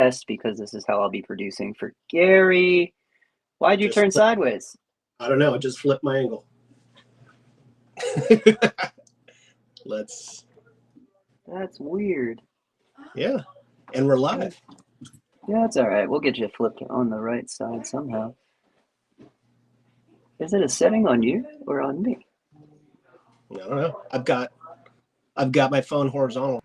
chest because this is how I'll be producing for Gary. Why'd you turn sideways? I don't know. I just flipped my angle. That's weird. Yeah, and we're live. Yeah, that's all right. We'll get you flipped on the right side somehow. Is it a setting on you or on me? I don't know. I've got my phone horizontal.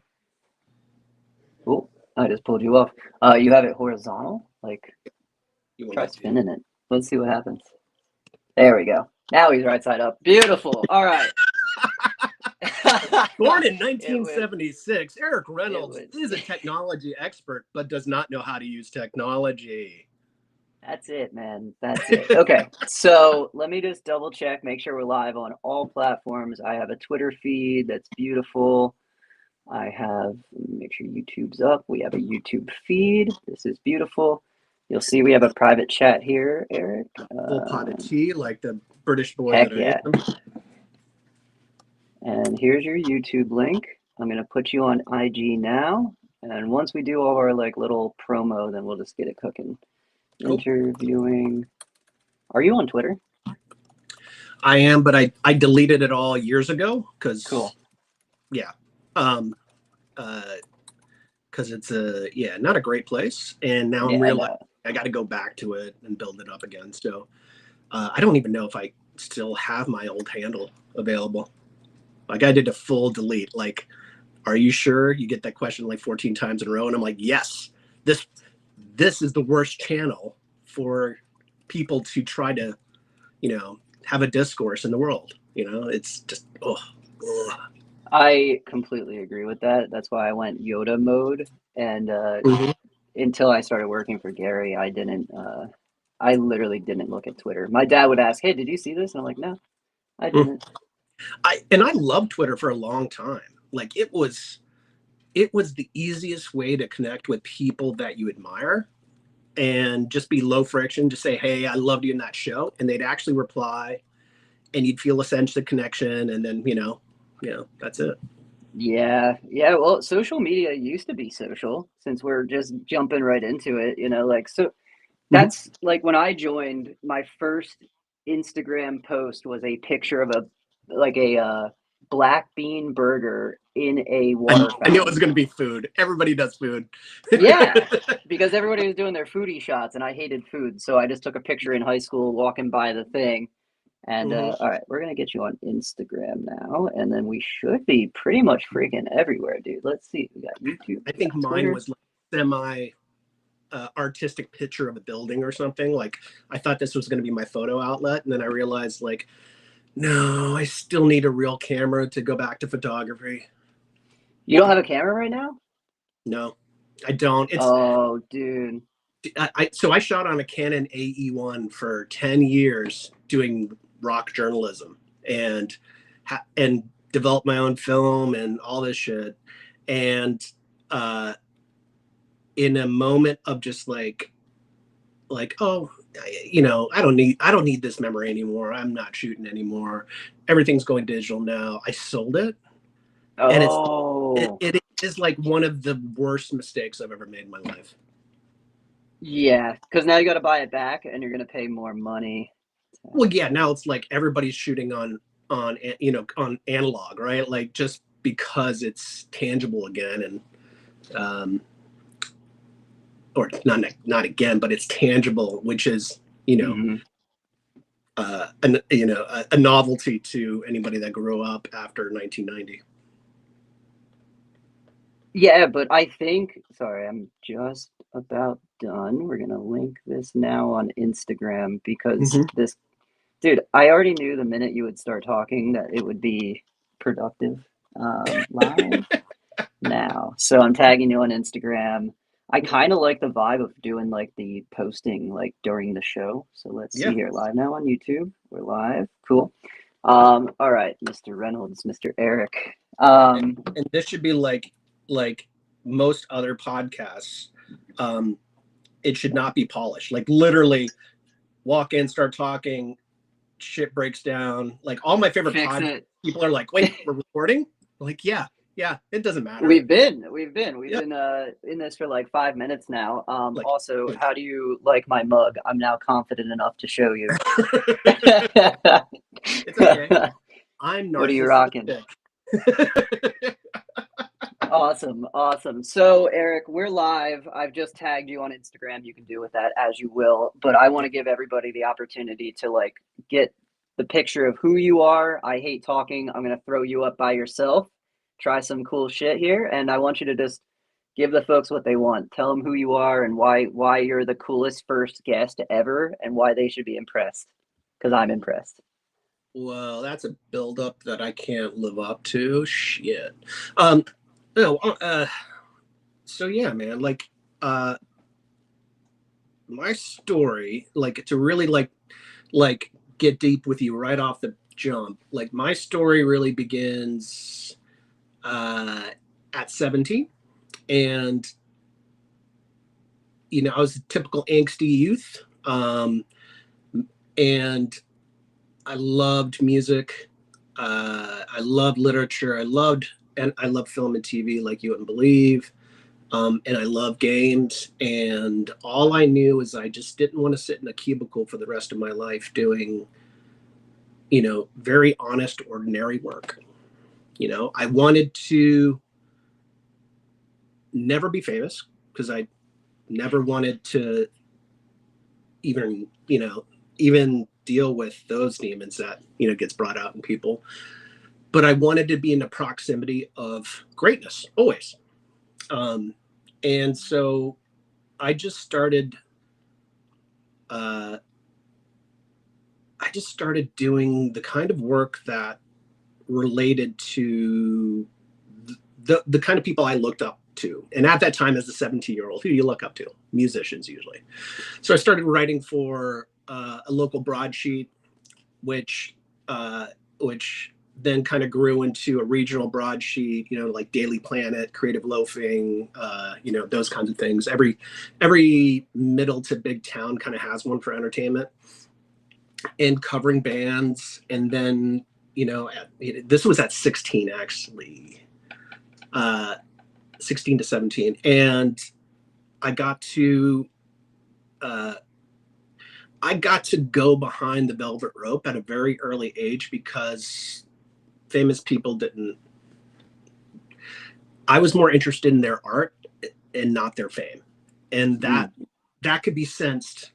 Oh, I just pulled you off. You have it horizontal? Like, try spinning it. Let's see what happens. There we go. Now he's right side up. Beautiful. All right. Born in 1976, Erik Reynolds is a technology expert, but does not know how to use technology. That's it, man. That's it. Okay, so let me just double check, make sure we're live on all platforms. I have a Twitter feed that's beautiful. I have, make sure YouTube's up. We have a YouTube feed. This is beautiful. You'll see we have a private chat here, Erik. Full pot of tea, like the British boy heck that yeah. I am. And here's your YouTube link. I'm going to put you on IG now. And once we do all our like little promo, then we'll just get it cooking. Cool. Interviewing. Are you on Twitter? I am, but I deleted it all years ago because cool. Yeah. Because it's not a great place. And now I'm realizing I got to go back to it and build it up again. So I don't even know if I still have my old handle available. Like I did a full delete. Like, are you sure? You get that question like 14 times in a row. And I'm like, yes, this is the worst channel for people to try to, have a discourse in the world. It's just, I completely agree with that. That's why I went Yoda mode. And until I started working for Gary, I literally didn't look at Twitter. My dad would ask, hey, did you see this? And I'm like, no, I didn't. I loved Twitter for a long time. Like it was the easiest way to connect with people that you admire and just be low friction, just say, hey, I loved you in that show. And they'd actually reply and you'd feel a sense of connection. And then, that's it. Yeah. Yeah. Well, social media used to be social since we're just jumping right into it, so that's like when I joined, my first Instagram post was a picture of a black bean burger in a water fountain. I knew it was going to be food. Everybody does food. Yeah, because everybody was doing their foodie shots and I hated food. So I just took a picture in high school walking by the thing. And all right, we're going to get you on Instagram now. And then we should be pretty much freaking everywhere, dude. Let's see. We got YouTube. I think mine was like semi artistic picture of a building or something. Like I thought this was going to be my photo outlet. And then I realized like, no, I still need a real camera to go back to photography. You don't have a camera right now? No, I don't. Oh, dude. So I shot on a Canon AE1 for 10 years doing rock journalism and developed my own film and all this shit. And in a moment of just like, oh, I don't need this memory anymore. I'm not shooting anymore. Everything's going digital now. I sold it. Oh. And it is like one of the worst mistakes I've ever made in my life. Yeah, because now you got to buy it back and you're going to pay more money. Well, yeah, now it's like everybody's shooting on analog, right? Like just because it's tangible again and or not again, but it's tangible, which is, a novelty to anybody that grew up after 1990. Yeah, but I think, sorry, I'm just about done. We're going to link this now on Instagram because this, dude, I already knew the minute you would start talking that it would be productive live now. So I'm tagging you on Instagram. I kind of like the vibe of doing like the posting like during the show. So let's see here, live now on YouTube. We're live. Cool. All right, Mr. Reynolds, Mr. Erik. And this should be like most other podcasts. It should not be polished. Like literally walk in, start talking, shit breaks down. Like all my favorite podcasts, people are like, wait, we're recording? Like, yeah, Yeah, it doesn't matter. We've been in this for like 5 minutes now. Like, Also, how do you like my mug? I'm now confident enough to show you. it's okay. I'm What are you rocking? narcissistic. Awesome. So, Eric, we're live. I've just tagged you on Instagram. You can do with that as you will. But I want to give everybody the opportunity to like get the picture of who you are. I hate talking. I'm going to throw you up by yourself. Try some cool shit here, and I want you to just give the folks what they want. Tell them who you are and why you're the coolest first guest ever, and why they should be impressed. Because I'm impressed. Well, that's a buildup that I can't live up to. Shit. No, so yeah, man, like, my story, like, to really like get deep with you right off the jump, like, my story really begins at 17. And, you know, I was a typical angsty youth. And I loved music. I loved literature. I loved film and TV like you wouldn't believe. And I love games. And all I knew is I just didn't want to sit in a cubicle for the rest of my life doing, you know, very honest, ordinary work. You know, I wanted to never be famous because I never wanted to even, you know, even deal with those demons that, you know, gets brought out in people. But I wanted to be in the proximity of greatness always. And so I just started doing the kind of work that related to the kind of people I looked up to. And at that time, as a 17-year-old, who do you look up to? Musicians, usually. So I started writing for a local broadsheet, which then kind of grew into a regional broadsheet, you know, like Daily Planet, Creative Loafing, you know, those kinds of things. Every middle to big town kind of has one for entertainment and covering bands. And then, you know, this was at 16, actually, 16 to 17. And I got to go behind the velvet rope at a very early age because famous people didn't. I was more interested in their art and not their fame. And that could be sensed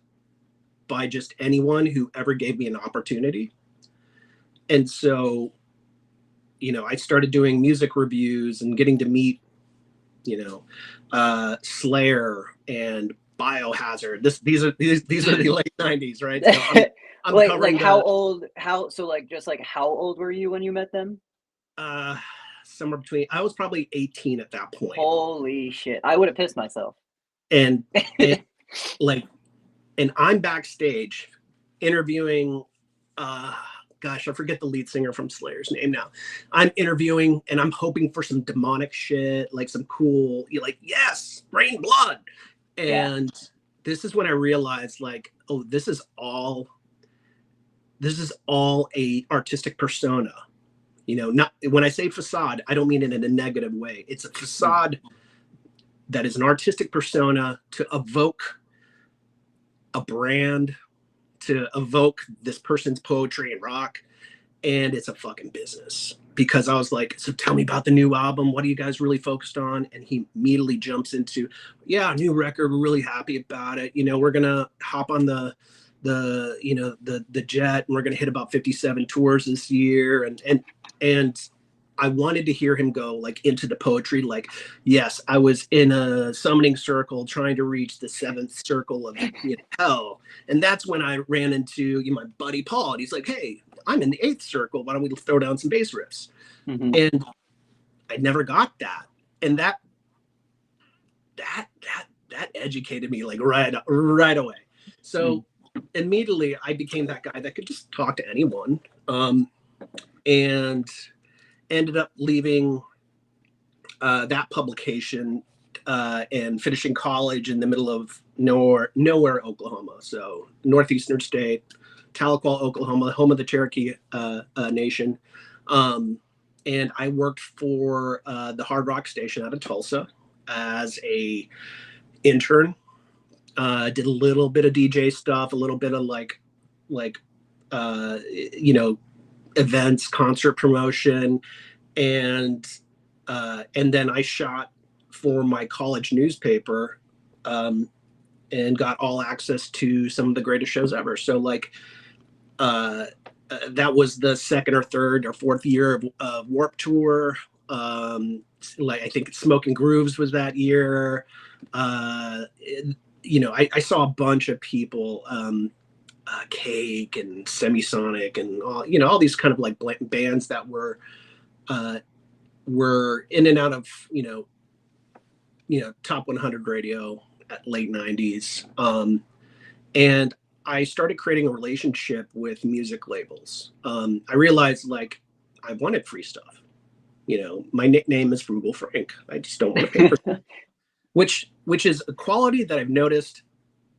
by just anyone who ever gave me an opportunity. And so, you know, I started doing music reviews and getting to meet, you know, Slayer and Biohazard. These are the late 90s, right? So I'm like how old were you when you met them? Somewhere between, I was probably 18 at that point. Holy shit. I would have pissed myself. And like, and I'm backstage interviewing, gosh, I forget the lead singer from Slayer's name now. I'm interviewing and I'm hoping for some demonic shit, like some cool, like, yes, rain blood. And this is when I realized, like, oh, this is all a artistic persona. You know, not when I say facade, I don't mean it in a negative way. It's a facade that is an artistic persona to evoke a brand, to evoke this person's poetry and rock. And it's a fucking business. Because I was like, so tell me about the new album. What are you guys really focused on? And he immediately jumps into, yeah, new record. We're really happy about it. You know, we're going to hop on the jet and we're going to hit about 57 tours this year. And I wanted to hear him go like into the poetry. Like, yes, I was in a summoning circle trying to reach the 7th circle of hell. And that's when I ran into my buddy Paul. And he's like, hey, I'm in the 8th circle. Why don't we throw down some bass riffs? Mm-hmm. And I never got that. And that educated me like right away. So immediately I became that guy that could just talk to anyone. And ended up leaving that publication and finishing college in the middle of nowhere, Oklahoma. So northeastern state, Tahlequah, Oklahoma, home of the Cherokee Nation. and I worked for the Hard Rock station out of Tulsa as a intern. Did a little bit of DJ stuff, a little bit of like you know, events, concert promotion, and then I shot for my college newspaper, and got all access to some of the greatest shows ever. So like that was the second or third or fourth year of Warped Tour. Like I think Smoking Grooves was that year. You know, I saw a bunch of people, Cake and Semisonic and all, you know, all these kind of like bands that were in and out of, you know, top 100 radio at late 90s. And I started creating a relationship with music labels. I realized like I wanted free stuff. You know, my nickname is Frugal Frank. I just don't want to pay for it. Which is a quality that I've noticed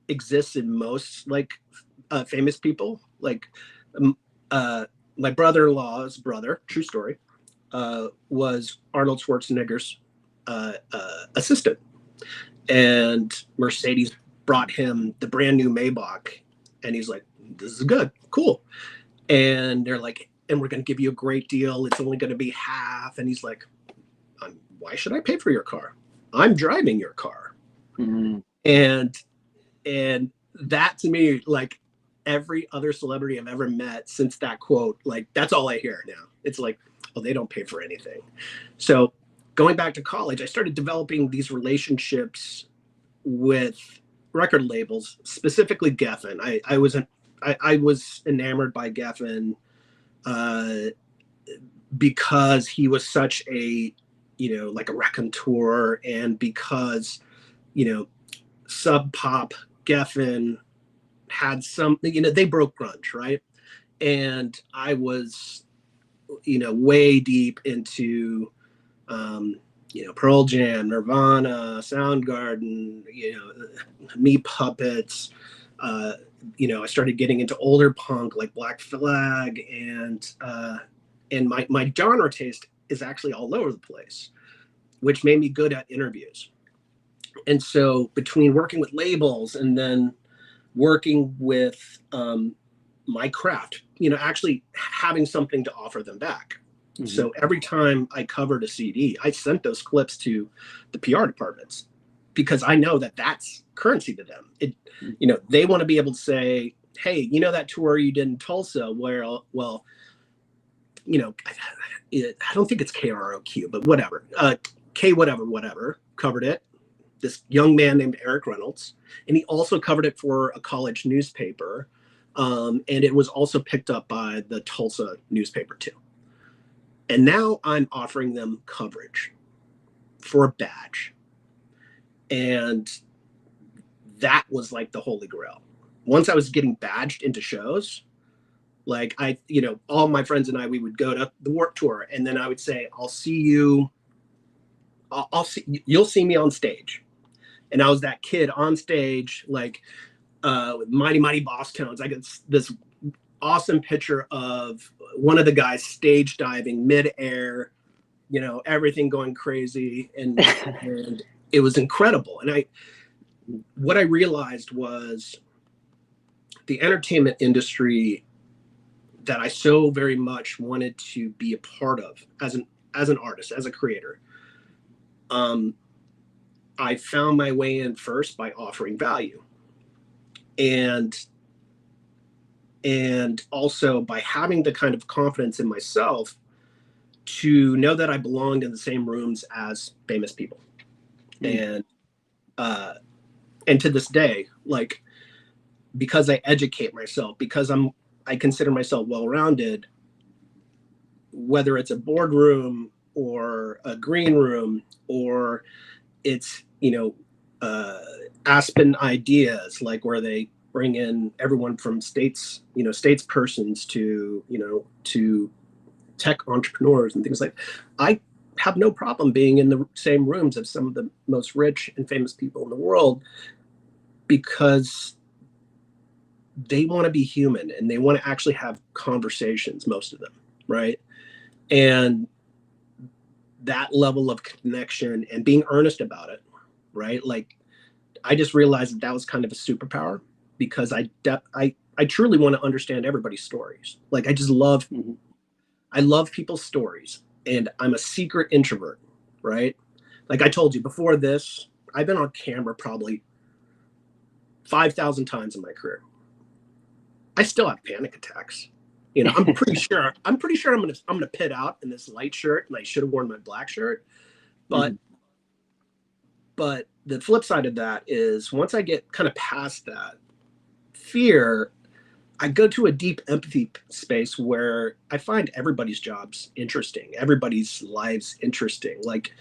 exists in most like famous people. Like my brother-in-law's brother, true story, was Arnold Schwarzenegger's assistant, and Mercedes brought him the brand new Maybach, and he's like, "This is good, cool," and they're like, "And we're going to give you a great deal. It's only going to be half," and he's like, "Why should I pay for your car? I'm driving your car." Mm-hmm. And that to me, like every other celebrity I've ever met since that quote, like that's all I hear now. It's like, oh, they don't pay for anything. So going back to college, I started developing these relationships with record labels, specifically Geffen. I was enamored by Geffen because he was such a, you know, like a raconteur, and because, you know, Sub Pop, Geffen had some, you know, they broke grunge, right? And I was, you know, way deep into, you know, Pearl Jam, Nirvana, Soundgarden, you know, Meat Puppets. You know, I started getting into older punk like Black Flag, and my genre taste is actually all over the place, which made me good at interviews. And so between working with labels and then working with my craft, you know, actually having something to offer them back. Mm-hmm. So every time I covered a CD, I sent those clips to the PR departments because I know that that's currency to them. It, you know, they want to be able to say, hey, you know, that tour you did in Tulsa where, well, you know, I don't think it's KROQ, but whatever, K whatever, covered it. This young man named Erik Reynolds, and he also covered it for a college newspaper, and it was also picked up by the Tulsa newspaper too. And now I'm offering them coverage for a badge, and that was like the holy grail. Once I was getting badged into shows, like I, you know, all my friends and I, we would go to the Warped Tour, and then I would say, I'll see you, you'll see me on stage. And I was that kid on stage, like with Mighty Mighty Boss Tones. I got this awesome picture of one of the guys stage diving midair, you know, everything going crazy, and it was incredible. And what I realized was the entertainment industry that I so very much wanted to be a part of as an artist, as a creator. I found my way in first by offering value, and also by having the kind of confidence in myself to know that I belonged in the same rooms as famous people. And to this day, like, because I educate myself, because I consider myself well-rounded, whether it's a boardroom or a green room, or it's, you know, Aspen Ideas, like where they bring in everyone from statespersons to, you know, to tech entrepreneurs and things like that. I have no problem being in the same rooms of some of the most rich and famous people in the world, because they want to be human and they want to actually have conversations, most of them, right? And that level of connection and being earnest about it, right? Like, I just realized that was kind of a superpower, because I truly want to understand everybody's stories. Like, I just love, I love people's stories, and I'm a secret introvert, right? Like I told you before this, I've been on camera probably 5,000 times in my career. I still have panic attacks. You know, I'm pretty sure I'm gonna pit out in this light shirt, and I should have worn my black shirt. But but the flip side of that is, once I get kind of past that fear, I go to a deep empathy space where I find everybody's jobs interesting, everybody's lives interesting. Like,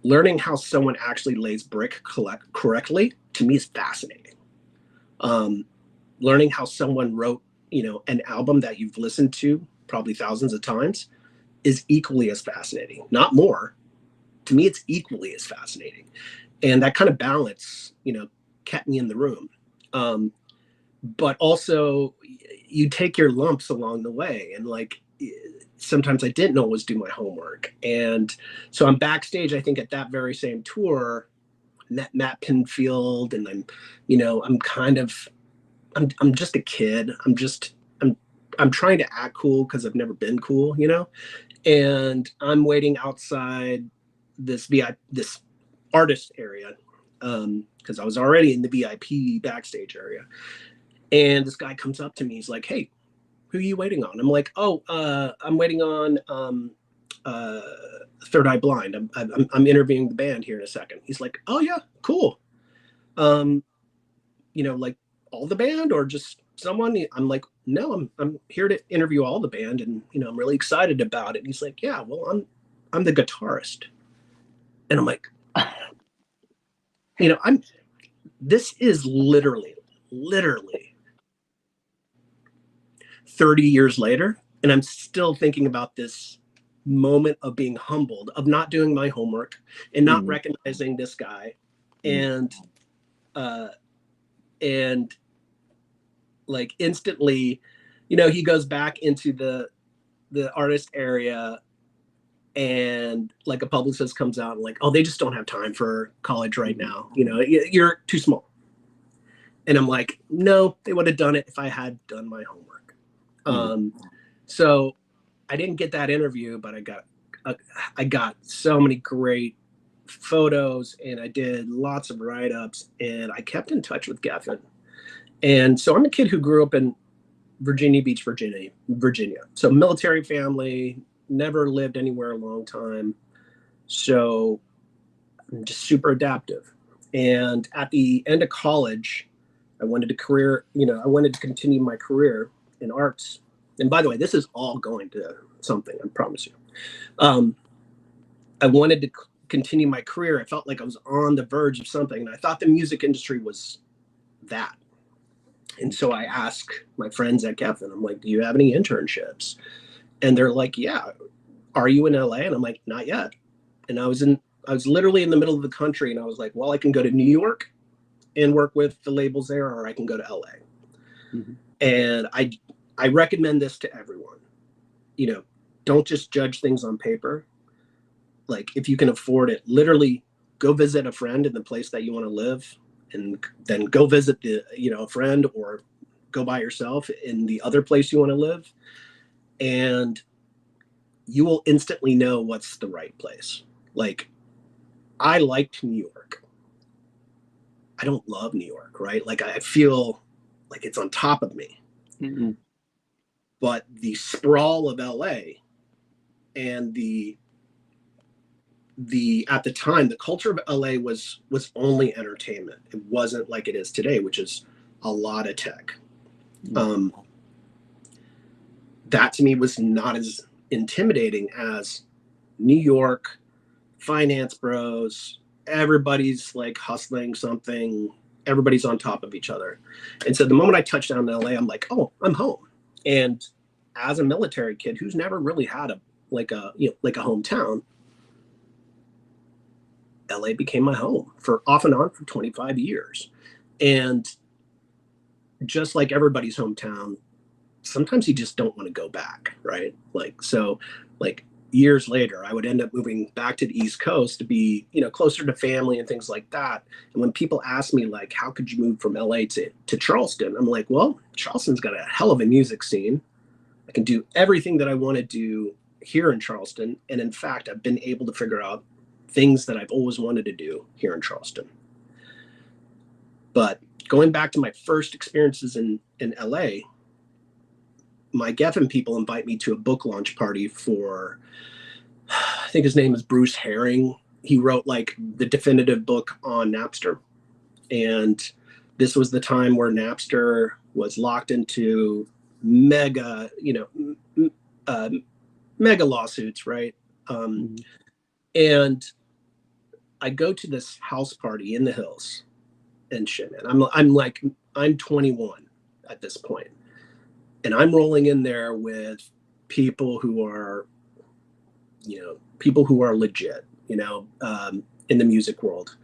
learning how someone actually lays brick correctly, to me, is fascinating. Learning how someone wrote, you know, an album that you've listened to probably thousands of times is equally as fascinating, not more. To me, it's equally as fascinating. And that kind of balance, you know, kept me in the room. But also, you take your lumps along the way. And like, sometimes I didn't always do my homework. And so I'm backstage, I think, at that very same tour, met Matt Pinfield, and I'm just a kid. I'm trying to act cool because I've never been cool, you know? And I'm waiting outside this artist area, because I was already in the VIP backstage area. And this guy comes up to me. He's like, "Hey, who are you waiting on?" I'm like, "Oh, I'm waiting on Third Eye Blind. I'm interviewing the band here in a second." He's like, "Oh yeah, cool. You know, like all the band or just someone?" I'm like, "No, I'm here to interview all the band, and you know, I'm really excited about it." And he's like, "Yeah, well, I'm the guitarist." And I'm like, you know, this is literally 30 years later, and I'm still thinking about this moment of being humbled, of not doing my homework and not recognizing this guy. And like, instantly, you know, he goes back into the artist area, and like a publicist comes out and like, "Oh, they just don't have time for college right now. You know, you're too small." And I'm like, "No, they would have done it if I had done my homework." So I didn't get that interview, but I got so many great photos, and I did lots of write-ups, and I kept in touch with Geffen. And so I'm a kid who grew up in Virginia Beach, Virginia. So military family, never lived anywhere a long time. So I'm just super adaptive. And at the end of college, I wanted to continue my career in arts. And by the way, this is all going to something, I promise you. I wanted to continue my career. I felt like I was on the verge of something, and I thought the music industry was that. And so I asked my friends at Geffen, I'm like, "Do you have any internships?" And they're like, "Yeah. Are you in LA?" And I'm like, "Not yet." And I was literally in the middle of the country, and I was like, "Well, I can go to New York and work with the labels there, or I can go to LA." And I recommend this to everyone. You know, don't just judge things on paper. Like, if you can afford it, literally go visit a friend in the place that you want to live, and then go visit a friend, or go by yourself in the other place you want to live. And you will instantly know what's the right place. Like, I liked New York. I don't love New York, right? Like, I feel like it's on top of me. But the sprawl of LA, and at the time, the culture of LA was only entertainment. It wasn't like it is today, which is a lot of tech. That to me was not as intimidating as New York, finance bros, everybody's like hustling something, everybody's on top of each other. And so the moment I touched down in LA, I'm like, "Oh, I'm home." And as a military kid who's never really had a hometown, LA became my home for off and on for 25 years. And just like everybody's hometown, sometimes you just don't want to go back, right? Like, so like years later, I would end up moving back to the East Coast to be, closer to family and things like that. And when people ask me, like, how could you move from LA to Charleston? I'm like, well, Charleston's got a hell of a music scene. I can do everything that I want to do here in Charleston. And in fact, I've been able to figure out things that I've always wanted to do here in Charleston. But going back to my first experiences in LA, my Geffen people invite me to a book launch party for, I think his name is Bruce Herring. He wrote like the definitive book on Napster. And this was the time where Napster was locked into mega lawsuits, right? And I go to this house party in the hills and shit, man. I'm 21 at this point. And I'm rolling in there with people who are, legit, in the music world.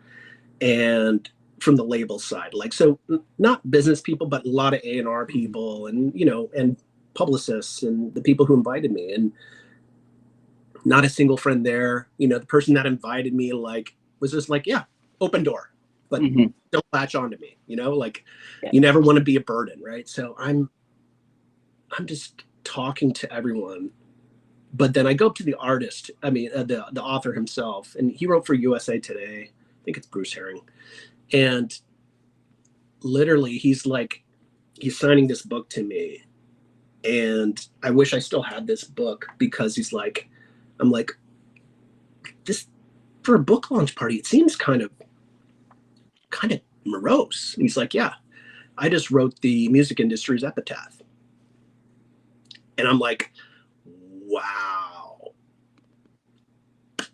And from the label side, like, so not business people, but a lot of A&R people and, and publicists and the people who invited me, and not a single friend there. The person that invited me, like, was just like, yeah, open door, but don't latch onto me, you never want to be a burden. Right. So I'm just talking to everyone, but then I go up to the artist, the author himself, and he wrote for USA Today. I think it's Bruce Herring. And literally he's signing this book to me. And I wish I still had this book, because I'm like, this, for a book launch party, it seems kind of morose. And he's like, yeah, I just wrote the music industry's epitaph. And I'm like, wow.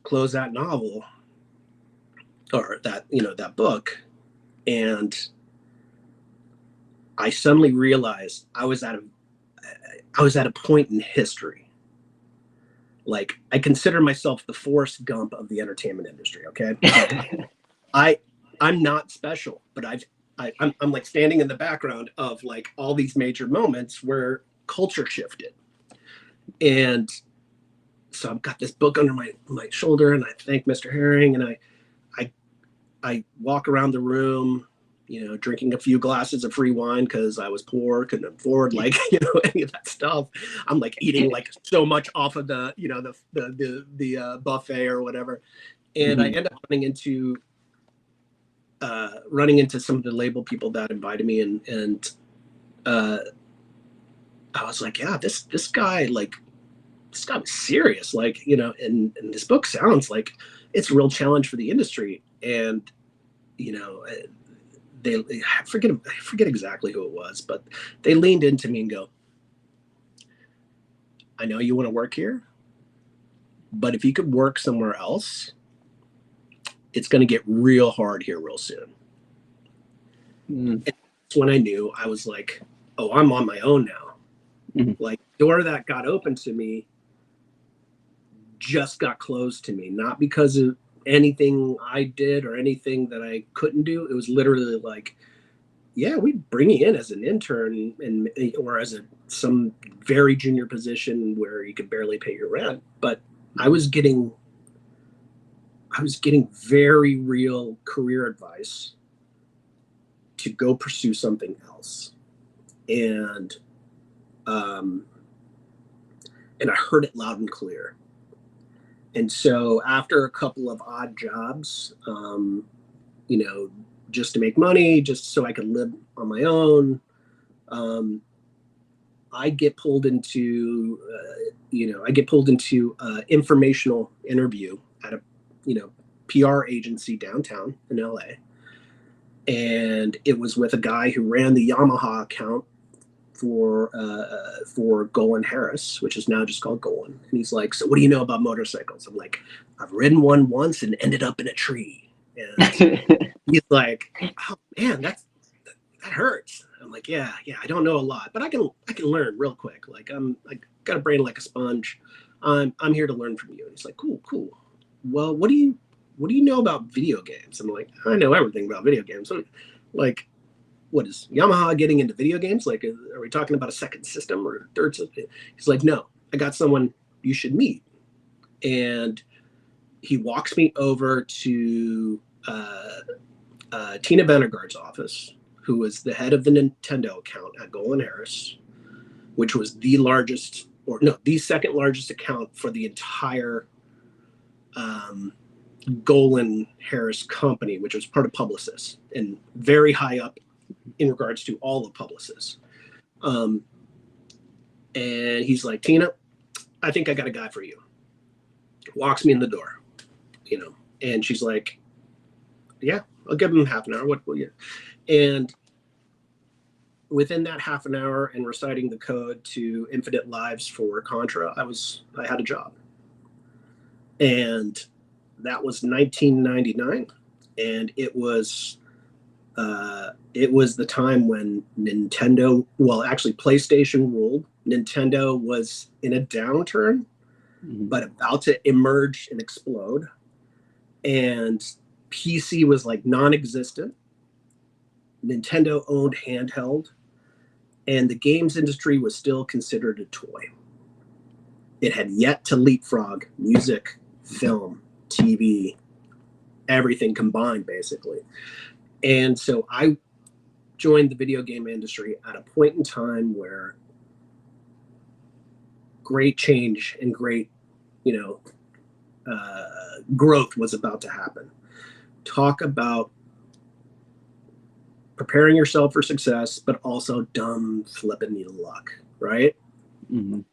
Close that novel, or that, that book. And I suddenly realized I was at a point in history. Like, I consider myself the Forrest Gump of the entertainment industry. Okay. I'm not special, but I'm like standing in the background of like all these major moments where culture shifted. And so I've got this book under my shoulder, and I thank Mr. Herring, and I walk around the room, drinking a few glasses of free wine because I was poor, couldn't afford any of that stuff. I'm like eating like so much off of the the buffet or whatever, and I end up running into some of the label people that invited me, and I was like, yeah, this guy was serious, and this book sounds like it's a real challenge for the industry. And I forget exactly who it was, but they leaned into me and go, I know you want to work here, but if you could work somewhere else, it's going to get real hard here real soon. And that's when I knew. I was like, oh, I'm on my own now. Like, the door that got open to me just got closed to me, not because of anything I did or anything that I couldn't do. It was literally like, yeah, we bring you in as an intern or as some very junior position where you could barely pay your rent. But I was getting very real career advice to go pursue something else. And I heard it loud and clear. And so after a couple of odd jobs, just to make money, just so I could live on my own, I get pulled into informational interview at a, PR agency downtown in LA. And it was with a guy who ran the Yamaha account for Golan Harris, which is now just called Golan. And he's like, so what do you know about motorcycles? I'm like, I've ridden one once and ended up in a tree. And he's like, oh man, that hurts. I'm like, yeah, I don't know a lot, but I can learn real quick. Like, I got a brain like a sponge. I'm here to learn from you. And he's like, cool. Well, what do you know about video games? I'm like, I know everything about video games. So, like, what is Yamaha getting into video games? Like, are we talking about a second system or a third system? He's like, no, I got someone you should meet. And he walks me over to Tina Benegard's office, who was the head of the Nintendo account at Golan Harris, which was the largest, or no, the second largest account for the entire Golan Harris company, which was part of Publicis and very high up in regards to all of Publicis. And he's like, Tina, I think I got a guy for you. Walks me in the door, you know, and she's like, yeah, I'll give him half an hour. What will you? And within that half an hour and reciting the code to Infinite Lives for Contra, I had a job. And that was 1999. And it was the time when Nintendo, well, actually PlayStation ruled. Nintendo was in a downturn, but about to emerge and explode. And PC was like non-existent. Nintendo owned handheld, and the games industry was still considered a toy. It had yet to leapfrog music, film, TV, everything combined, basically. And so I joined the video game industry at a point in time where great change and great, growth was about to happen. Talk about preparing yourself for success, but also dumb flipping needle luck, right? And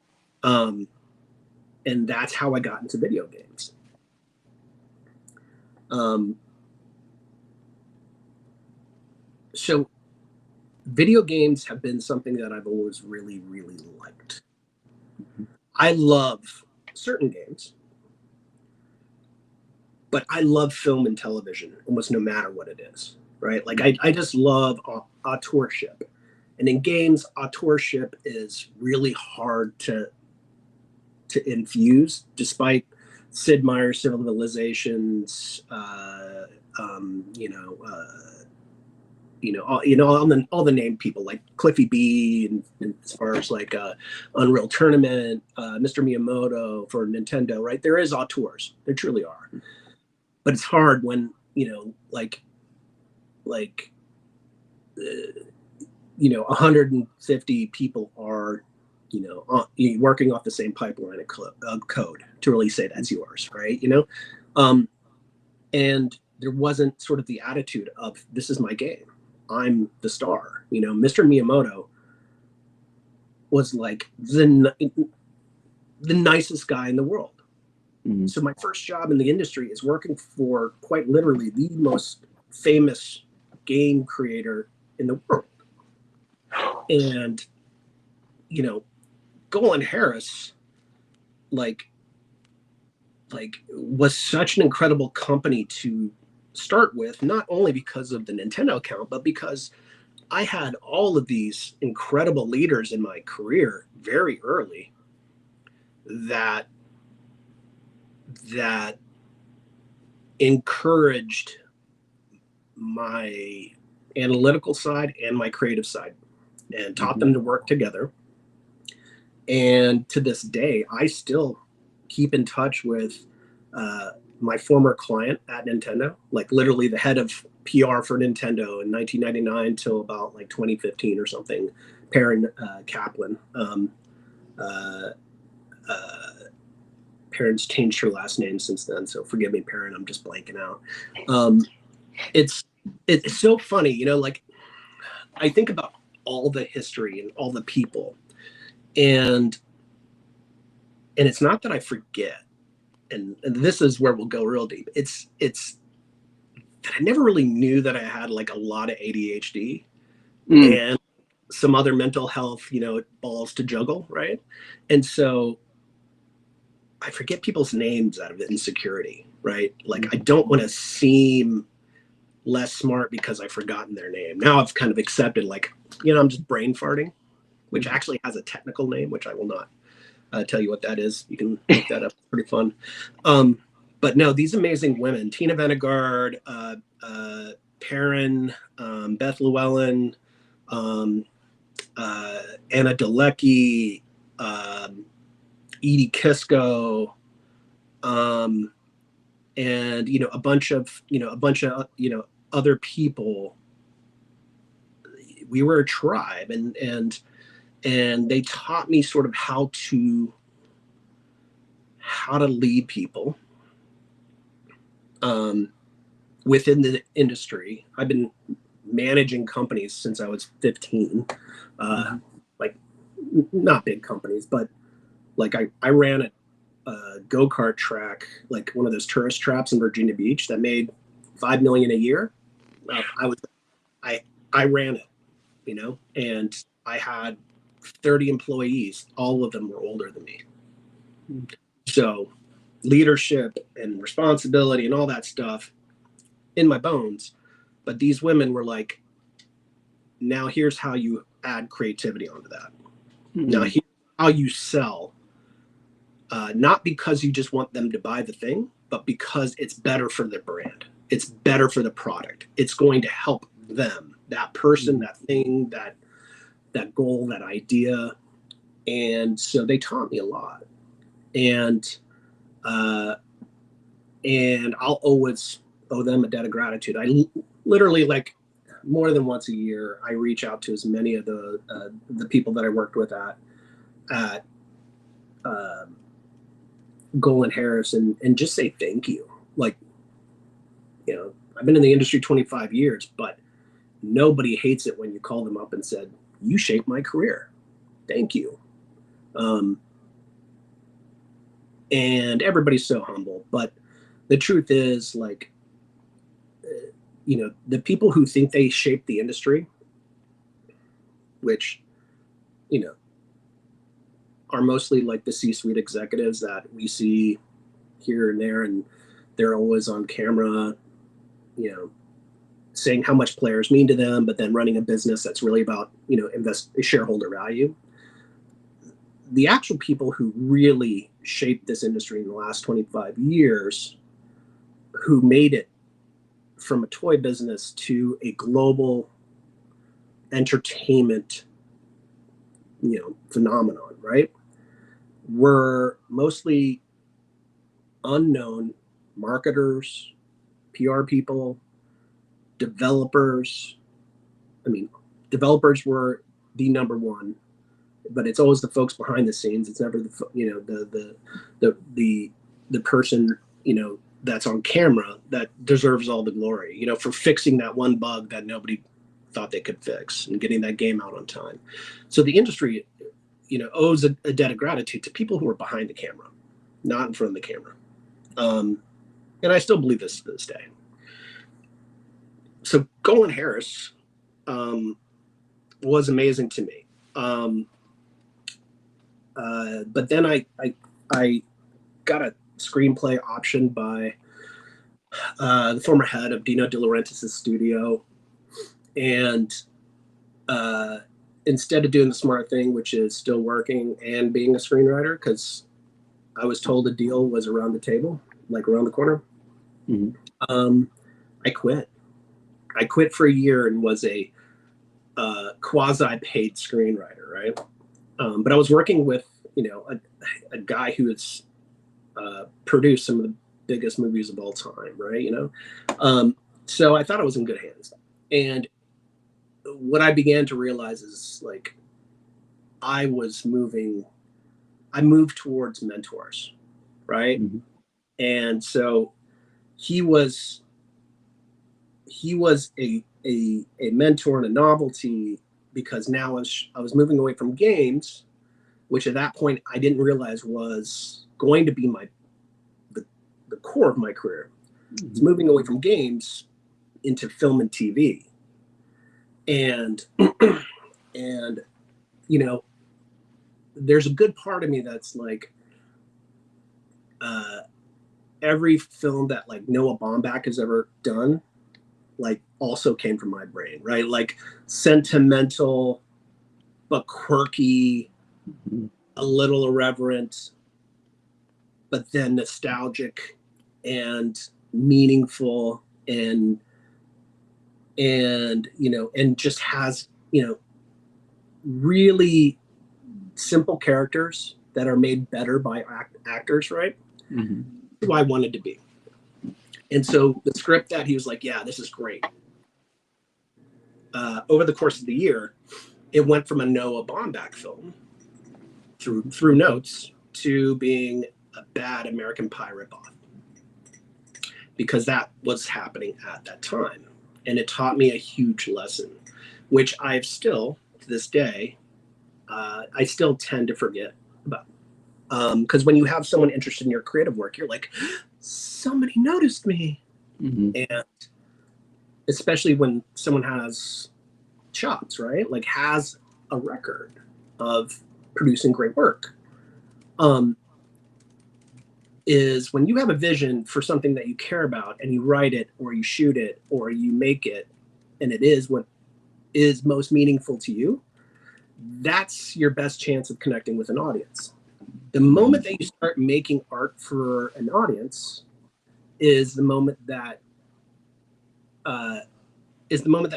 that's how I got into video games. So video games have been something that I've always really, really liked. I love certain games, but I love film and television almost no matter what it is, right? Like I just love authorship. And in games, authorship is really hard to infuse, despite Sid Meier's Civilizations, all the named people like Cliffy B, and as far as like Unreal Tournament, Mr. Miyamoto for Nintendo, right? There is auteurs, there truly are, but it's hard when 150 people are working off the same pipeline of code to really say that's yours, right? And there wasn't sort of the attitude of this is my game, I'm the star. Mr. Miyamoto was like the nicest guy in the world. So my first job in the industry is working for quite literally the most famous game creator in the world. And Golan Harris was such an incredible company to start with, not only because of the Nintendo account, but because I had all of these incredible leaders in my career very early that encouraged my analytical side and my creative side and taught them to work together. And to this day, I still keep in touch with my former client at Nintendo, like literally the head of PR for Nintendo in 1999 till about like 2015 or something, Perrin Kaplan. Perrin's changed her last name since then, so forgive me, Perrin, I'm just blanking out. It's so funny, I think about all the history and all the people, and it's not that I forget, and this is where we'll go real deep. It's that I never really knew that I had like a lot of ADHD and some other mental health, balls to juggle, right? And so I forget people's names out of insecurity, right? Like I don't want to seem less smart because I've forgotten their name. Now I've kind of accepted, like, I'm just brain farting, which actually has a technical name, which I will not tell you what that is. You can look that up. It's pretty fun. But no, these amazing women, Tina Benegard, Perrin, Beth Llewellyn, Anna Dalecki, Edie Kisco, and a bunch of other people. We were a tribe, and they taught me sort of how to lead people within the industry. I've been managing companies since I was 15, like not big companies, but like I ran a go-kart track, like one of those tourist traps in Virginia Beach that made $5 million a year. I ran it, and I had 30 employees. All of them were older than me. So leadership and responsibility and all that stuff in my bones. But these women were like, now here's how you add creativity onto that. Now here's how you sell, not because you just want them to buy the thing, but because it's better for their brand. It's better for the product. It's going to help them, that person, that thing, that goal, that idea. And so they taught me a lot. And I'll always owe them a debt of gratitude. I literally, like, more than once a year, I reach out to as many of the people that I worked with at Golan Harris and just say thank you. Like, I've been in the industry 25 years, but nobody hates it when you call them up and said, you shaped my career. Thank you. And everybody's so humble, but the truth is, like, the people who think they shape the industry, which, are mostly like the C-suite executives that we see here and there, and they're always on camera, saying how much players mean to them, but then running a business that's really about, shareholder value. The actual people who really shaped this industry in the last 25 years, who made it from a toy business to a global entertainment, phenomenon, right, were mostly unknown marketers, PR people, developers. I mean, developers were the number one, but it's always the folks behind the scenes. It's never the person, that's on camera that deserves all the glory, for fixing that one bug that nobody thought they could fix and getting that game out on time. So the industry, owes a debt of gratitude to people who are behind the camera, not in front of the camera. And I still believe this to this day. So Golan Harris was amazing to me. But then I got a screenplay option by the former head of Dino De Laurentiis' studio. And instead of doing the smart thing, which is still working and being a screenwriter, because I was told the deal was around the table, like around the corner, I quit. I quit for a year and was a quasi-paid screenwriter, right? But I was working with, a guy who has produced some of the biggest movies of all time, right? So I thought I was in good hands. And what I began to realize is, like, I moved towards mentors, right? And so he was a mentor and a novelty, because now I was moving away from games, which at that point I didn't realize was going to be the core of my career. It's moving away from games into film and TV. And there's a good part of me that's like, every film that, like, Noah Baumbach has ever done, like, also came from my brain, right? Like, sentimental but quirky, a little irreverent, but then nostalgic and meaningful, and just has, really simple characters that are made better by actors, right? who I wanted to be. And so the script that he was like, yeah, this is great. Over the course of the year, it went from a Noah Baumbach film through notes to being a bad American Pie ripoff, because that was happening at that time. And it taught me a huge lesson, which I've still, to this day, I still tend to forget about. Because when you have someone interested in your creative work, you're like, somebody noticed me. Mm-hmm. And especially when someone has chops, right? Like has a record of producing great work. Is when you have a vision for something that you care about and you write it or you shoot it or you make it, and it is what is most meaningful to you, that's your best chance of connecting with an audience. The moment that you start making art for an audience is the moment that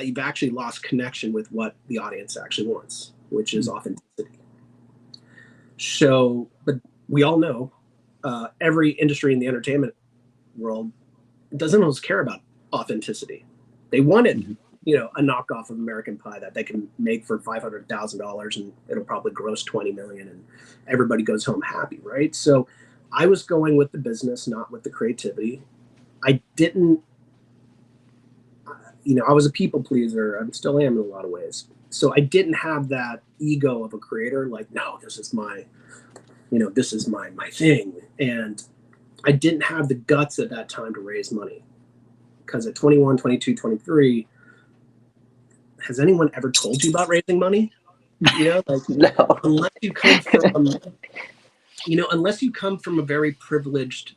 you've actually lost connection with what the audience actually wants, which is authenticity. So, but we all know every industry in the entertainment world doesn't always care about authenticity. They wanted, a knockoff of American Pie that they can make for $500,000 and it'll probably gross 20 million and everybody goes home happy, right? So I was going with the business, not with the creativity. I didn't, I was a people pleaser. I still am in a lot of ways. So I didn't have that ego of a creator, like, no, this is my thing. And I didn't have the guts at that time to raise money. Because at 21, 22, 23, has anyone ever told you about raising money? No. Unless you come from a very privileged,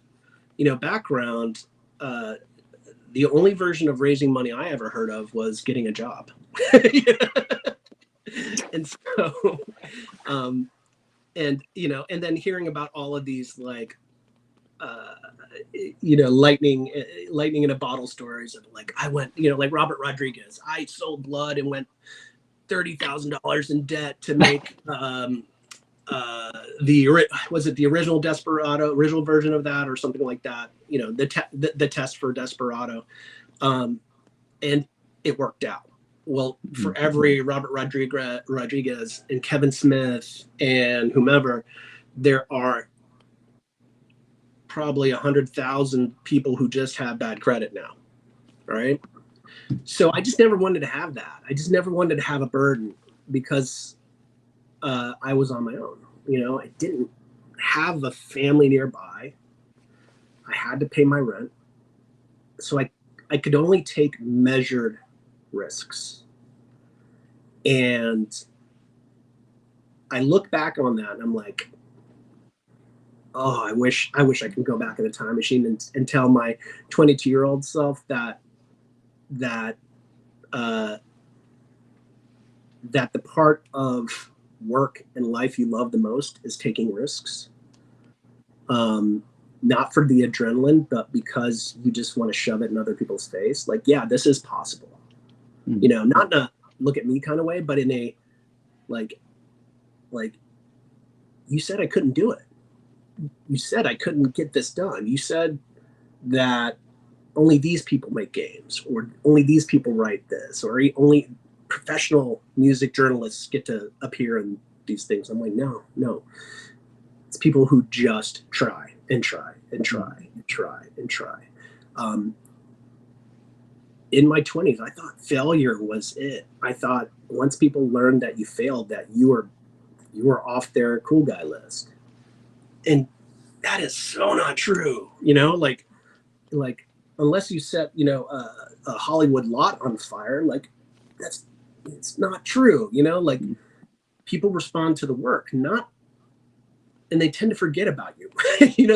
background, the only version of raising money I ever heard of was getting a job. And so, and then hearing about all of these like, lightning in a bottle stories of like, I went, like Robert Rodriguez, I sold blood and went $30,000 in debt to make the original Desperado, original version of that or something like that, the test for Desperado, and it worked out. Well, for every Robert Rodriguez and Kevin Smith and whomever, there are probably 100,000 people who just have bad credit now, right? So I just never wanted to have that. I just never wanted to have a burden because I was on my own. I didn't have a family nearby. I had to pay my rent. So I could only take measured risks. And I look back on that and I'm like, oh, I wish I could go back in a time machine and tell my 22-year-old self that the part of work and life you love the most is taking risks. Not for the adrenaline, but because you just want to shove it in other people's face. Like, yeah, this is possible. Not in a look at me kind of way, but in a like you said I couldn't do it. You said I couldn't get this done. You said that only these people make games, or only these people write this, or only professional music journalists get to appear in these things. I'm like, no. It's people who just try and try and try and try and try. In my 20s, I thought failure was it. I thought once people learned that you failed, that you were off their cool guy list. And that is so not true, like unless you set, a Hollywood lot on fire, like it's not true, like people respond to the work, and they tend to forget about you.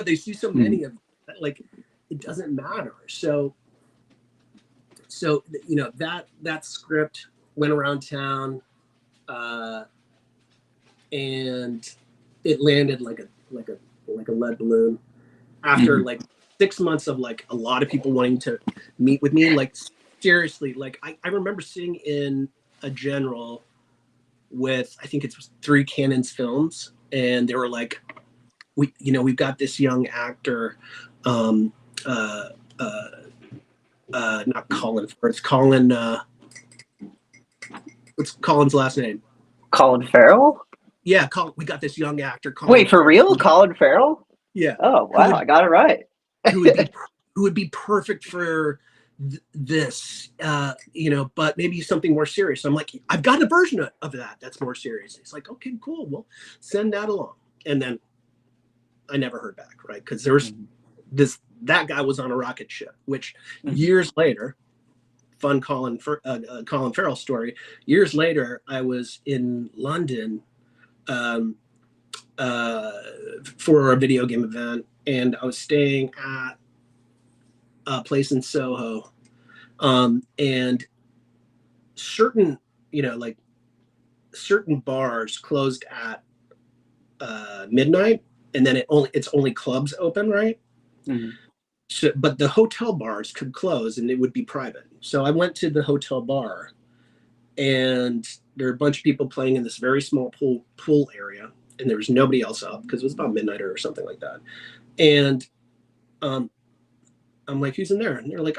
They see so many of that, like it doesn't matter. So that script went around town, and it landed like a lead balloon after like 6 months of like a lot of people wanting to meet with me. Like seriously, like I remember sitting in a general with, I think it was 3 Cannons Films, and they were like, we've got this young actor Um, uh, uh, Not Colin Firth. Colin. What's Colin's last name? Colin Farrell? Yeah, Colin. We got this young actor. Colin Wait, for real? Colin Farrell? Yeah. Oh, wow, I got it right. who would be perfect for this, but maybe something more serious. I'm like, I've got a version of that that's more serious. He's like, okay, cool. Well, send that along. And then I never heard back, right? Because there was that guy was on a rocket ship, which years later, fun Colin Farrell story. Years later, I was in London for a video game event, and I was staying at a place in Soho, and certain certain bars closed at midnight, and then it's only clubs open, right? So, but the hotel bars could close and it would be private. So I went to the hotel bar, and there were a bunch of people playing in this very small pool area, and there was nobody else up because it was about midnight or something like that. And I'm like, who's in there? And they're like,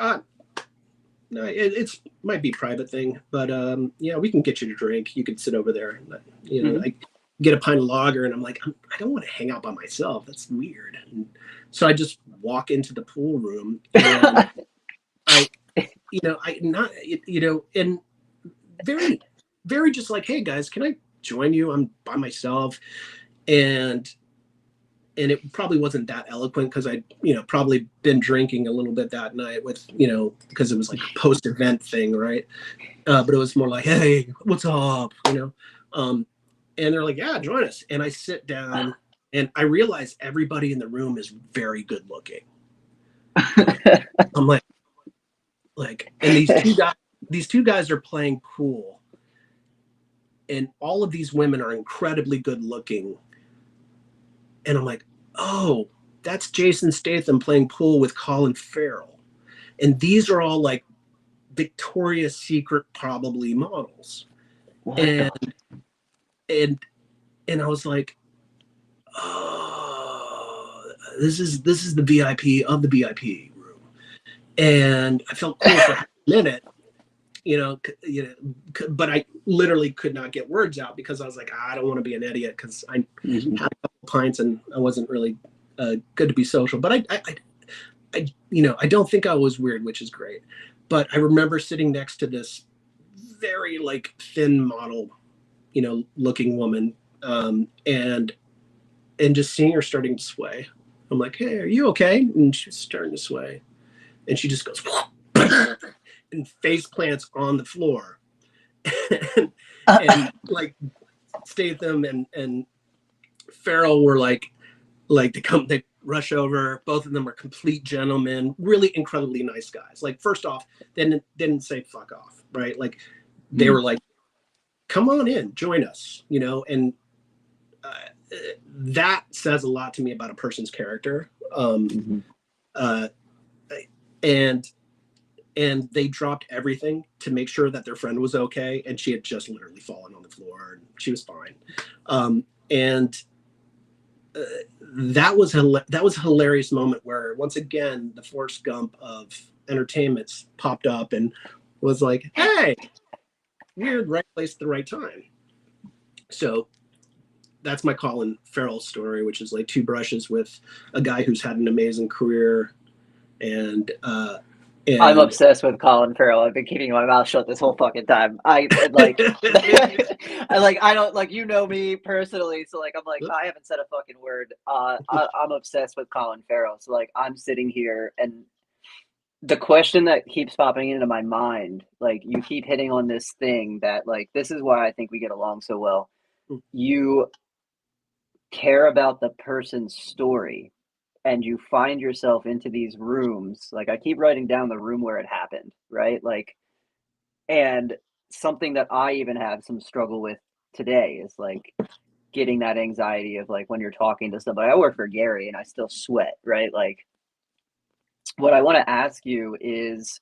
no, it's might be a private thing, but yeah, we can get you a drink. You could sit over there. I get a pint of lager, and I'm like, I don't want to hang out by myself. That's weird. And so I just walk into the pool room, and and very, very just like, hey guys, can I join you? I'm by myself, and it probably wasn't that eloquent because I, probably been drinking a little bit that night with, because it was like a post-event thing, right? But it was more like, hey, what's up? And they're like, yeah, join us. And I sit down, and I realize everybody in the room is very good looking. I'm like, and these two guys are playing pool, and all of these women are incredibly good looking. And I'm like, oh, that's Jason Statham playing pool with Colin Farrell. And these are all like Victoria's Secret probably models. And I was like, oh, this is the VIP of the VIP room. And I felt cool for a minute, but I literally could not get words out because I was like, I don't want to be an idiot because I had a couple pints and I wasn't really good to be social. But I don't think I was weird, which is great. But I remember sitting next to this very like thin model, looking woman, and just seeing her starting to sway. I'm like, hey, are you okay? And she's starting to sway, and she just goes and face plants on the floor. and like Statham and Farrell were like they rush over. Both of them are complete gentlemen, really incredibly nice guys. Like, first off, they didn't say fuck off, right? Like, they were like, come on in, join us, and that says a lot to me about a person's character. And they dropped everything to make sure that their friend was okay, and she had just literally fallen on the floor, and she was fine. That was a hilarious moment where, once again, the Forrest Gump of entertainments popped up and was like, hey, weird, right place at the right time. So that's my Colin Farrell story, which is like two brushes with a guy who's had an amazing career. And I'm obsessed with Colin Farrell. I've been keeping my mouth shut this whole fucking time. I like, I don't like, me personally, so like, I'm like, I haven't said a fucking word. I'm obsessed with Colin Farrell. So like, I'm sitting here, and the question that keeps popping into my mind, like, you keep hitting on this thing that, like, this is why I think we get along so well. You care about the person's story, and you find yourself into these rooms. Like, I keep writing down the room where it happened, right? Like, and something that I even have some struggle with today is like getting that anxiety of like when you're talking to somebody. I work for Gary and I still sweat, right? Like, what I want to ask you is,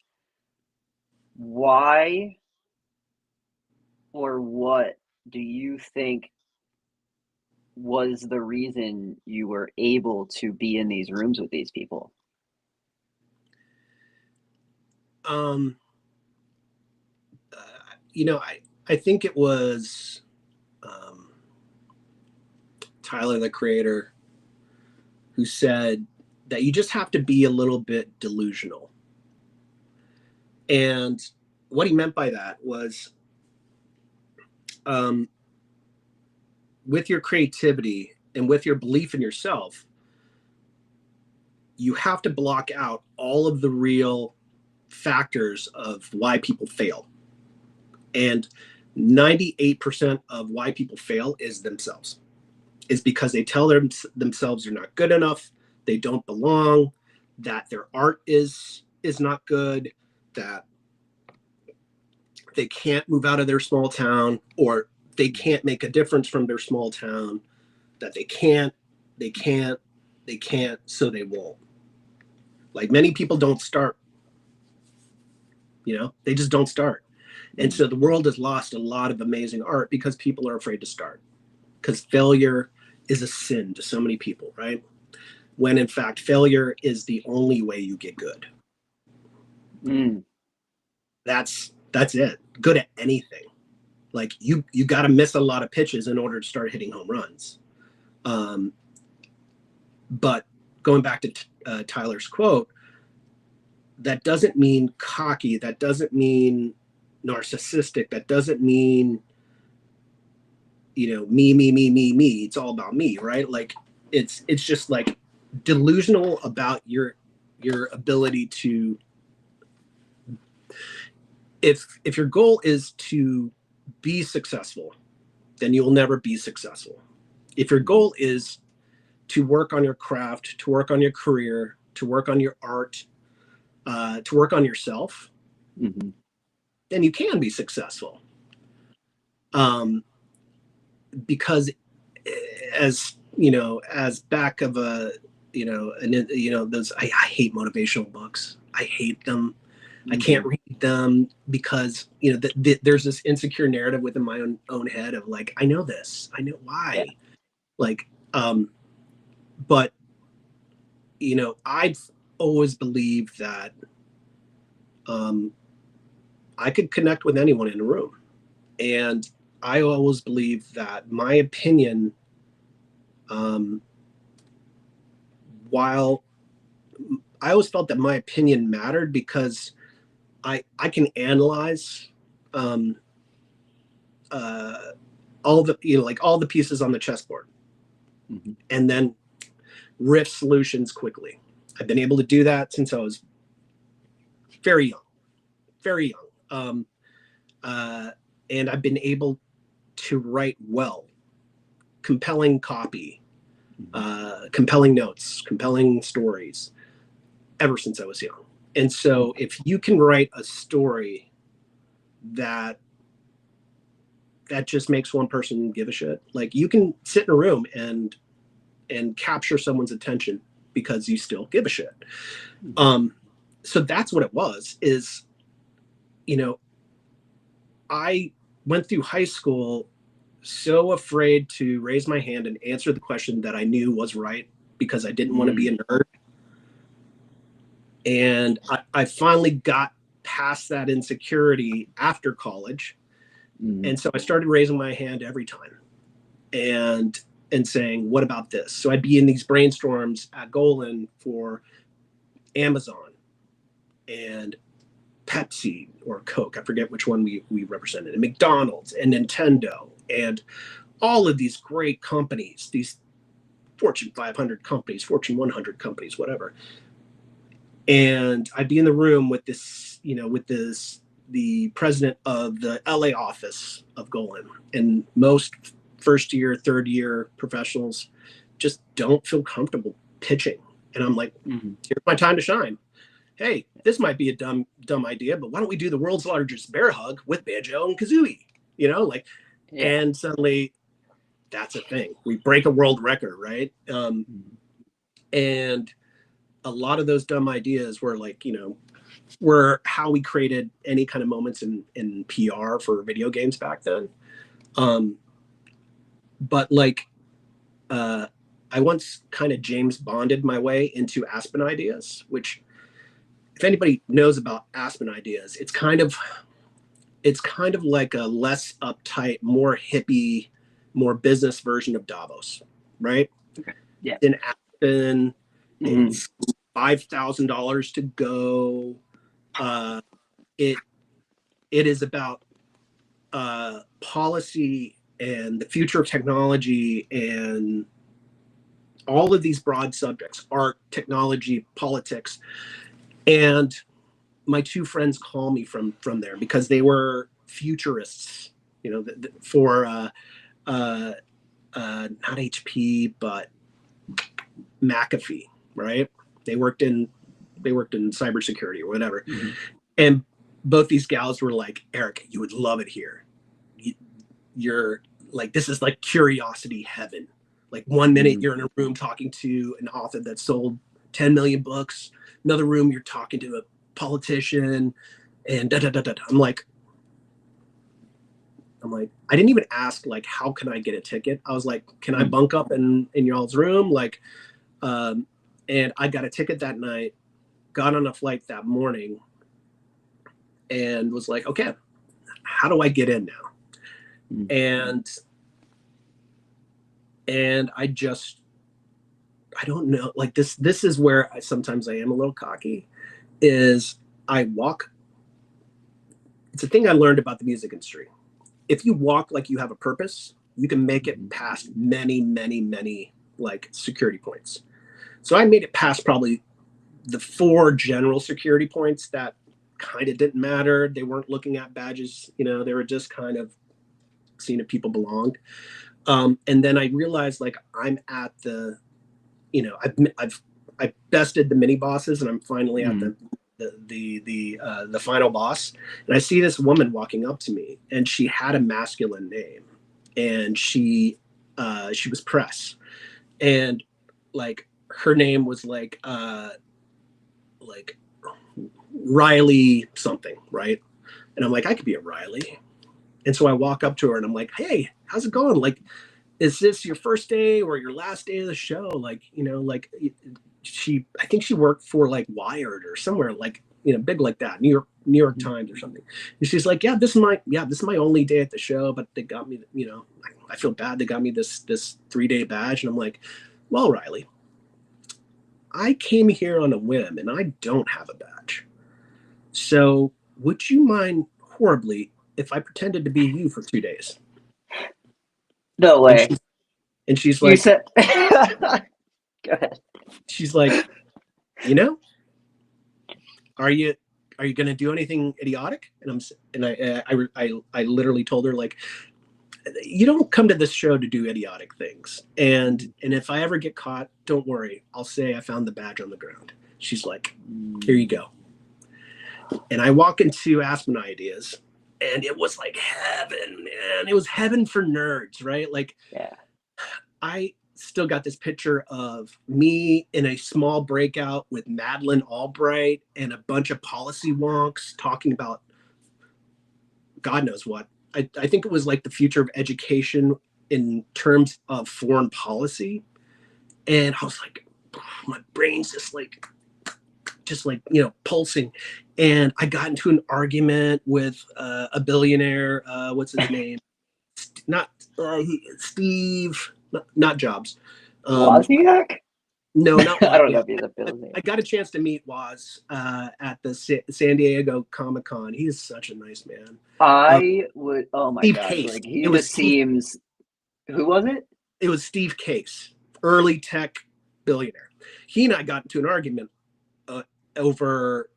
why or what do you think was the reason you were able to be in these rooms with these people? um, I think it was Tyler, the creator, who said that you just have to be a little bit delusional. And what he meant by that was, with your creativity and with your belief in yourself, you have to block out all of the real factors of why people fail. And 98% of why people fail is themselves. Is because they tell themselves they're not good enough, they don't belong, that their art is not good, that they can't move out of their small town, or they can't make a difference from their small town, that they can't, so they won't. Like, many people don't start, they just don't start. And so the world has lost a lot of amazing art because people are afraid to start, because failure is a sin to so many people, right? When in fact, failure is the only way you get good. That's it. Good at anything. Like, you got to miss a lot of pitches in order to start hitting home runs. But going back to Tyler's quote, that doesn't mean cocky. That doesn't mean narcissistic. That doesn't mean, me. It's all about me, right? Like, it's just like delusional about your ability to, if your goal is to be successful, then you will never be successful. If your goal is to work on your craft, to work on your career, to work on your art, to work on yourself, then you can be successful. Because as back of a, those, I hate motivational books. I hate them. I can't read them because, there's this insecure narrative within my own head of like, I know this, I know why. Yeah. Like, but, I've always believed that I could connect with anyone in a room. And I always believed that my opinion, while I always felt that my opinion mattered because I can analyze all the all the pieces on the chessboard, and then riff solutions quickly. I've been able to do that since I was very young, and I've been able to write well, compelling copy, compelling notes, compelling stories, ever since I was young. And so if you can write a story that just makes one person give a shit, like, you can sit in a room and capture someone's attention because you still give a shit. So that's what it was, is, I went through high school so afraid to raise my hand and answer the question that I knew was right because I didn't want to be a nerd. And I finally got past that insecurity after college. And so I started raising my hand every time and saying, what about this? So I'd be in these brainstorms at Golan for Amazon and Pepsi or Coke. I forget which one we represented, and McDonald's and Nintendo and all of these great companies, these Fortune 500 companies, Fortune 100 companies, whatever. And I'd be in the room with this, the president of the LA office of Golan, and most first year, third year professionals just don't feel comfortable pitching. And I'm like, here's my time to shine. Hey, this might be a dumb idea, but why don't we do the world's largest bear hug with banjo and kazooie? And suddenly that's a thing. We break a world record, right? And a lot of those dumb ideas were like, were how we created any kind of moments in PR for video games back then. But like, I once kind of James Bonded my way into Aspen ideas, which if anybody knows about Aspen Ideas, it's kind of like a less uptight, more hippie, more business version of Davos, right? Yeah. In Aspen, it's $5,000 to go. It is about policy and the future of technology and all of these broad subjects: art, technology, politics. And my two friends call me from there because they were futurists, you know, for not HP but McAfee, right? They worked in cybersecurity or whatever. And both these gals were like, Eric, you would love it here. You're like, this is like curiosity heaven. Like 1 minute you're in a room talking to an author that sold 10 million books. Another room you're talking to a politician, and da da da da. I'm like, I didn't even ask like, how can I get a ticket? I was like, can I bunk up in y'all's room? Like, and I got a ticket that night, got on a flight that morning, and was like, okay, how do I get in now? And I don't know, like this is where sometimes I am a little cocky, is I walk. It's a thing I learned about the music industry. If you walk like you have a purpose, you can make it past many, many, many like security points. So I made it past probably the 4 general security points that kind of didn't matter. They weren't looking at badges, you know, they were just kind of seeing if people belonged. And then I realized, like, I'm at the, you know, I've bested the mini bosses, and I'm finally at the final boss. And I see this woman walking up to me, and she had a masculine name, and she was Press, and like her name was like Riley something, right? And I'm like, I could be a Riley. And so I walk up to her and I'm like, hey, how's it going? Like, is this your first day or your last day of the show? Like, you know, like I think she worked for like Wired or somewhere like, you know, big like that, New York Times or something. And she's like, this is my only day at the show, but they got me, you know, I feel bad. They got me this 3-day badge. And I'm like, well, Riley, I came here on a whim and I don't have a badge. So would you mind horribly if I pretended to be you for 2 days? No way. And she's like, said... Go ahead. She's like, you know, are you going to do anything idiotic? And I literally told her, like, you don't come to this show to do idiotic things. And if I ever get caught, don't worry. I'll say I found the badge on the ground. She's like, here you go. And I walk into Aspen Ideas, and it was like heaven, man. It was heaven for nerds, right? Like, yeah. I still got this picture of me in a small breakout with Madeleine Albright and a bunch of policy wonks talking about God knows what. I think it was like the future of education in terms of foreign policy. And I was like, my brain's just like, you know, pulsing. And I got into an argument with a billionaire. What's his name? Not Steve, not Jobs. Wozniak? No, not Wozniak. I don't know if he's a billionaire. I got a chance to meet Woz at the San Diego Comic-Con. He is such a nice man. I would, oh my Steve gosh, Case. like he just seems, who was it? It was Steve Case, early tech billionaire. He and I got into an argument over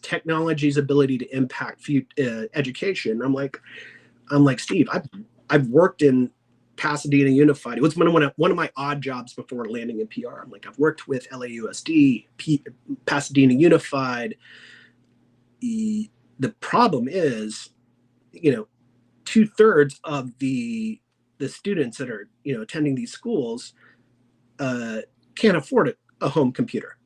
technology's ability to impact education. I'm like, Steve, I've worked in Pasadena Unified. It was one of my odd jobs before landing in PR. I'm like, I've worked with LAUSD, Pasadena Unified. The problem is, you know, 2/3 of the students that are, you know, attending these schools can't afford a home computer.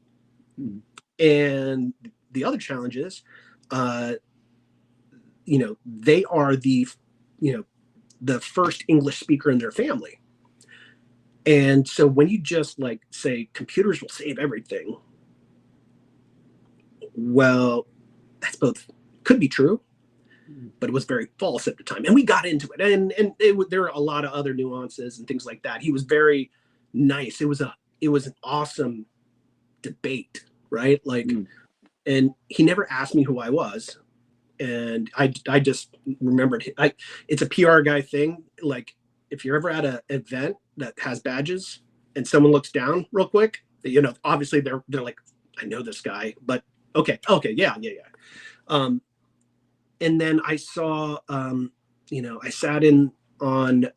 And the other challenge is, you know, they are the first English speaker in their family. And so when you just like say computers will save everything, well, that's both could be true, but it was very false at the time. And we got into it, and there are a lot of other nuances and things like that. He was very nice. It was an awesome debate, right? Like, and he never asked me who I was. And I just remembered, it's a PR guy thing. Like, if you're ever at an event that has badges and someone looks down real quick, you know, obviously they're like, I know this guy, but okay, yeah. And then I saw, you know, I sat in on,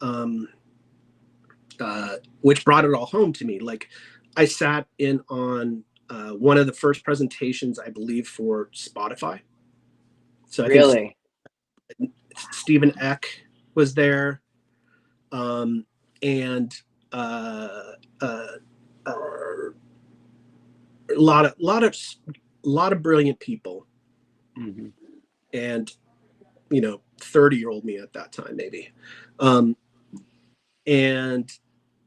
which brought it all home to me. Like, I sat in on one of the first presentations, I believe, for Spotify. So I think Stephen Eck was there, and a lot of brilliant people, and, you know, 30-year-old me at that time, maybe, and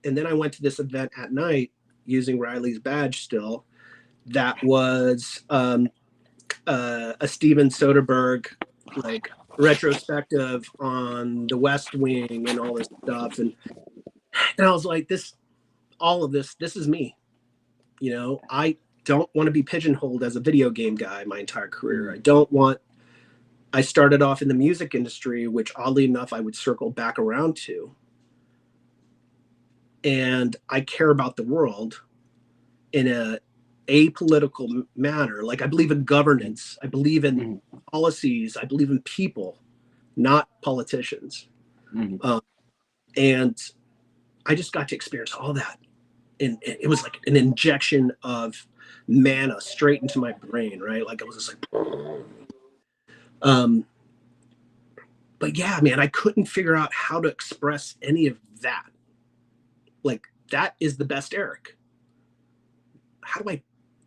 then I went to this event at night using Riley's badge still. That was a Steven Soderbergh, like, retrospective on the West Wing and all this stuff. And I was like, all of this is me. You know, I don't want to be pigeonholed as a video game guy my entire career. I started off in the music industry, which oddly enough, I would circle back around to. And I care about the world in a apolitical manner. Like, I believe in governance. I believe in policies. I believe in people, not politicians. And I just got to experience all that. And it was like an injection of manna straight into my brain, right? Like, I was just like, but yeah, man, I couldn't figure out how to express any of that. Like, that is the best Erik. How do I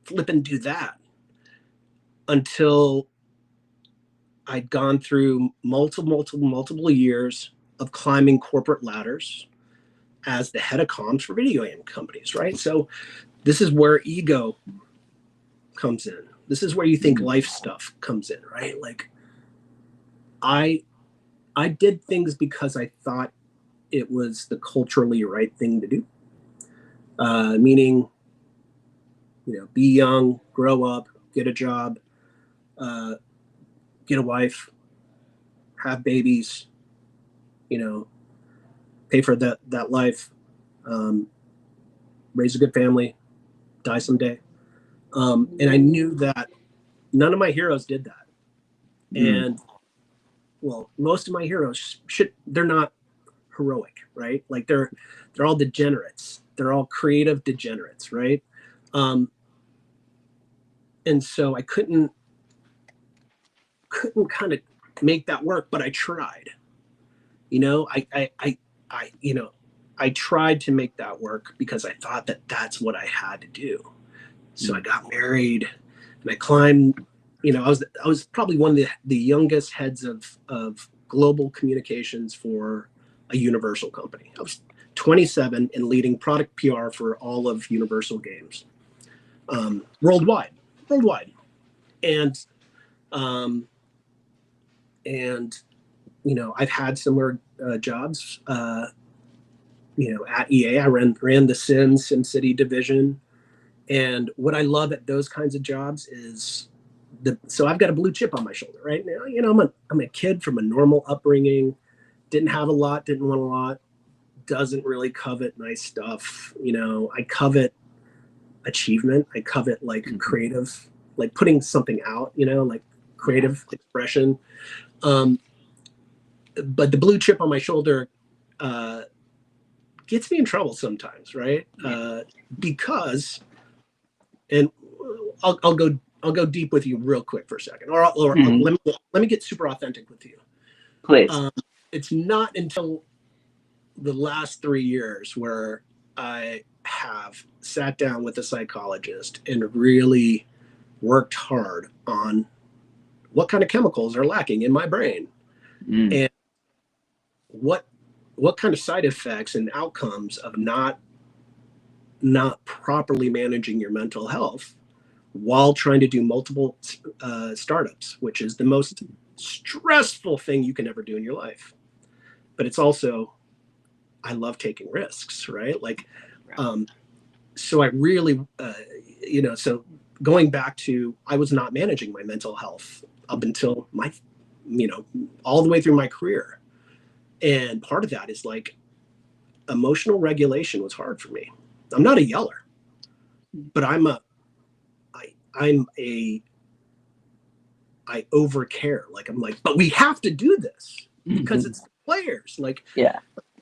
flip and do that? Until I'd gone through multiple years of climbing corporate ladders as the head of comms for video game companies, right? So this is where ego comes in. This is where you think life stuff comes in, right? Like, I did things because I thought it was the culturally right thing to do. Meaning, you know, be young, grow up, get a job, get a wife, have babies, you know, pay for that life, raise a good family, die someday. And I knew that none of my heroes did that. And, well, most of my heroes they're not heroic, right? Like, they're all degenerates. They're all creative degenerates, right? And so I couldn't kind of make that work, but I tried. You know, I tried to make that work because I thought that that's what I had to do. So I got married, and I climbed. You know, I was probably one of the youngest heads of global communications for a Universal company. I was 27 and leading product PR for all of Universal Games, worldwide, and you know, I've had similar jobs. You know, at EA, I ran the SimCity division, and what I love at those kinds of jobs is so I've got a blue chip on my shoulder right now. You know, I'm a kid from a normal upbringing, didn't have a lot, didn't want a lot, doesn't really covet nice stuff. You know, I covet achievement. I covet, like, creative, like putting something out, you know, like creative expression. But the blue chip on my shoulder gets me in trouble sometimes, right? Because, and I'll go deep with you real quick for a second, or let me get super authentic with you. Please. It's not until the last 3 years where I have sat down with a psychologist and really worked hard on what kind of chemicals are lacking in my brain, and what kind of side effects and outcomes of not properly managing your mental health while trying to do multiple startups, which is the most stressful thing you can ever do in your life. But it's also, I love taking risks, right? Like, so I really, so going back to, I was not managing my mental health up until my, all the way through my career. And part of that is like emotional regulation was hard for me. I'm not a yeller, but I overcare. Like, I'm like, but we have to do this because it's the players. Like, yeah,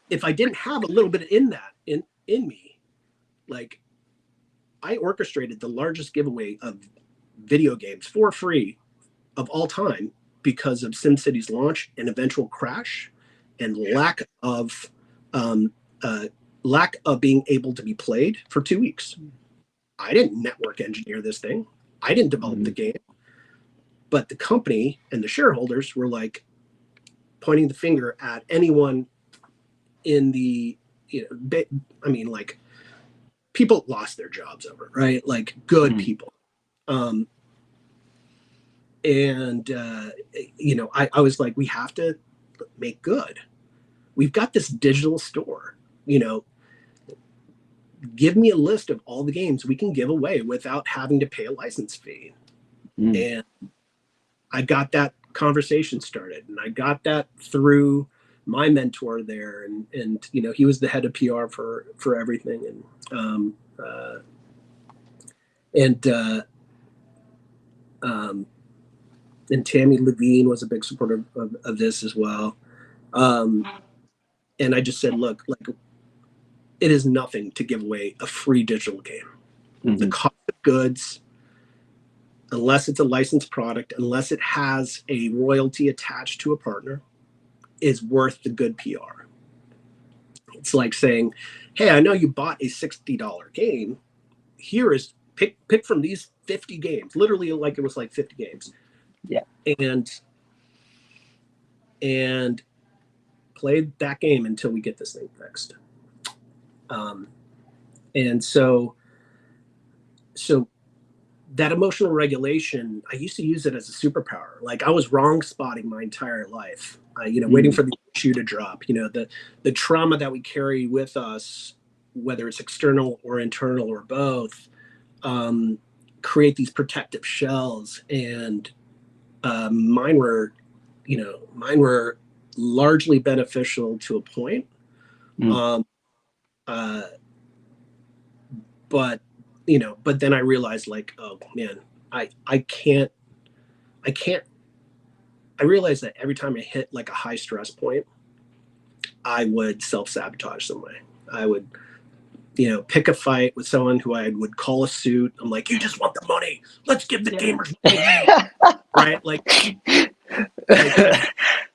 if I didn't have a little bit in that in me, like, I orchestrated the largest giveaway of video games for free of all time because of SimCity's launch and eventual crash and lack of being able to be played for 2 weeks. I didn't network engineer this thing. I didn't develop the game. But the company and the shareholders were like pointing the finger at anyone in the, like, people lost their jobs over it, right? Like, good people. I was like, we have to make good. We've got this digital store, give me a list of all the games we can give away without having to pay a license fee. And I got that conversation started, and I got that through my mentor there. And he was the head of PR for everything. And Tammy Levine was a big supporter of this as well. And I just said, look, like, it is nothing to give away a free digital game. The cost of goods, unless it's a licensed product, unless it has a royalty attached to a partner, is worth the good PR. It's like saying, hey, I know you bought a $60 game. Here is pick from these 50 games, literally, like, it was like 50 games. Yeah. And played that game until we get this thing fixed. And so that emotional regulation, I used to use it as a superpower. Like, I was wrong spotting my entire life, waiting for the shoe to drop. The trauma that we carry with us, whether it's external or internal or both, create these protective shells. And mine were largely beneficial to a point. But then I realized, like, oh man, I realized that every time I hit like a high stress point, I would self-sabotage some way. I would, pick a fight with someone who I would call a suit. I'm like, you just want the money. Let's give the gamers money. Right? Like,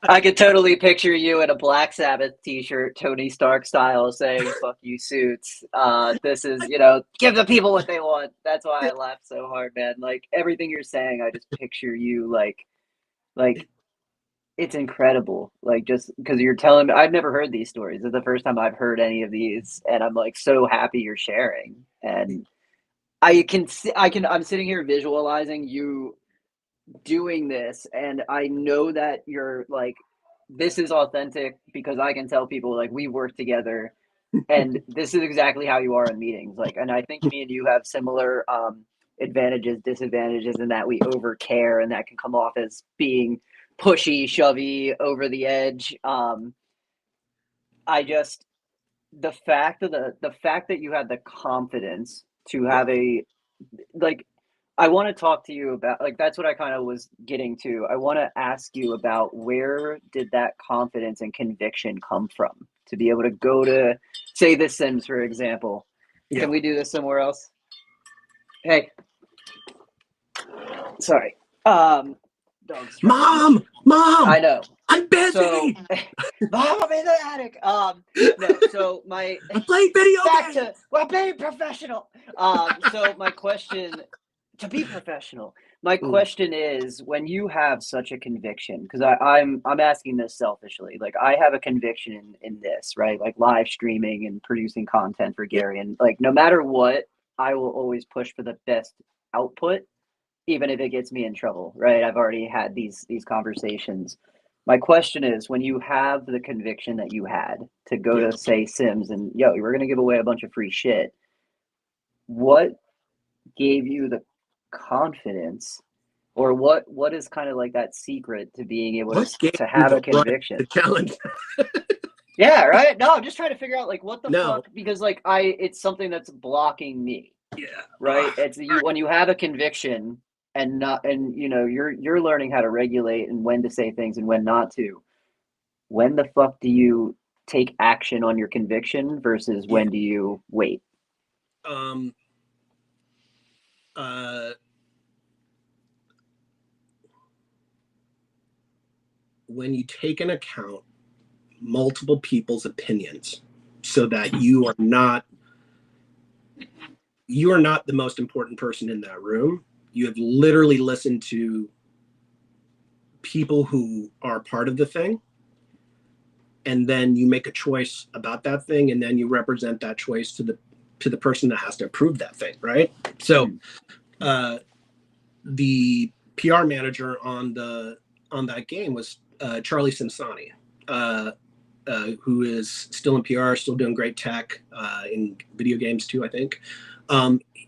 I could totally picture you in a Black Sabbath t-shirt, Tony Stark style, saying, fuck you suits. This is, give the people what they want. That's why I laugh so hard, man. Like, everything you're saying, I just picture you like it's incredible. Like, just because you're telling me, I've never heard these stories. It's the first time I've heard any of these, and I'm like so happy you're sharing. And I'm sitting here visualizing you doing this, and I know that you're like, this is authentic because I can tell people, like, we work together and this is exactly how you are in meetings. Like, and I think me and you have similar advantages, disadvantages, in that we overcare, and that can come off as being pushy, shovey, over the edge. The fact that you had the confidence to have I want to talk to you about, like, that's what I kind of was getting to. I want to ask you about, where did that confidence and conviction come from to be able to go to, say, The Sims, for example. Yeah. Can we do this somewhere else? Hey. Sorry. Mom! I know. I'm busy! So, Mom, I'm in the attic. No, so I'm playing video games! We're being professional. So my question, to be professional, my question is, when you have such a conviction, because I'm asking this selfishly, like, I have a conviction in this, right? Like, live streaming and producing content for Gary, and like, no matter what, I will always push for the best output, even if it gets me in trouble, right? I've already had these conversations. My question is, when you have the conviction that you had to go to, say, Sims and, yo, we're going to give away a bunch of free shit, what gave you the confidence, or what is kind of like that secret to being able to have a conviction? The challenge. Yeah, right. No, I'm just trying to figure out like what the No. fuck, because like it's something that's blocking me. Yeah. Right. It's you when you have a conviction and you know you're learning how to regulate and when to say things and when not to. When the fuck do you take action on your conviction versus when do you wait? When you take into account multiple people's opinions, so that you are not the most important person in that room. You have literally listened to people who are part of the thing, and then you make a choice about that thing, and then you represent that choice to the person that has to approve that thing, right? So the PR manager on that game was Charlie Simpsoni, who is still in PR, still doing great tech in video games too, I think.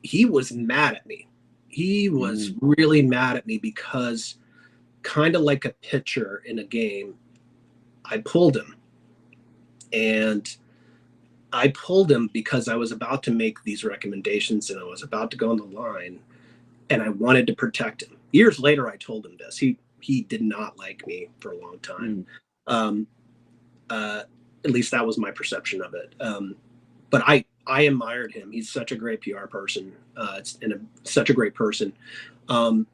He was mad at me. He was really mad at me because, kind of like a pitcher in a game, I pulled him. And I pulled him because I was about to make these recommendations and I was about to go on the line, and I wanted to protect him. Years later, I told him this. He did not like me for a long time. At least that was my perception of it. But I admired him. He's such a great PR person, such a great person. And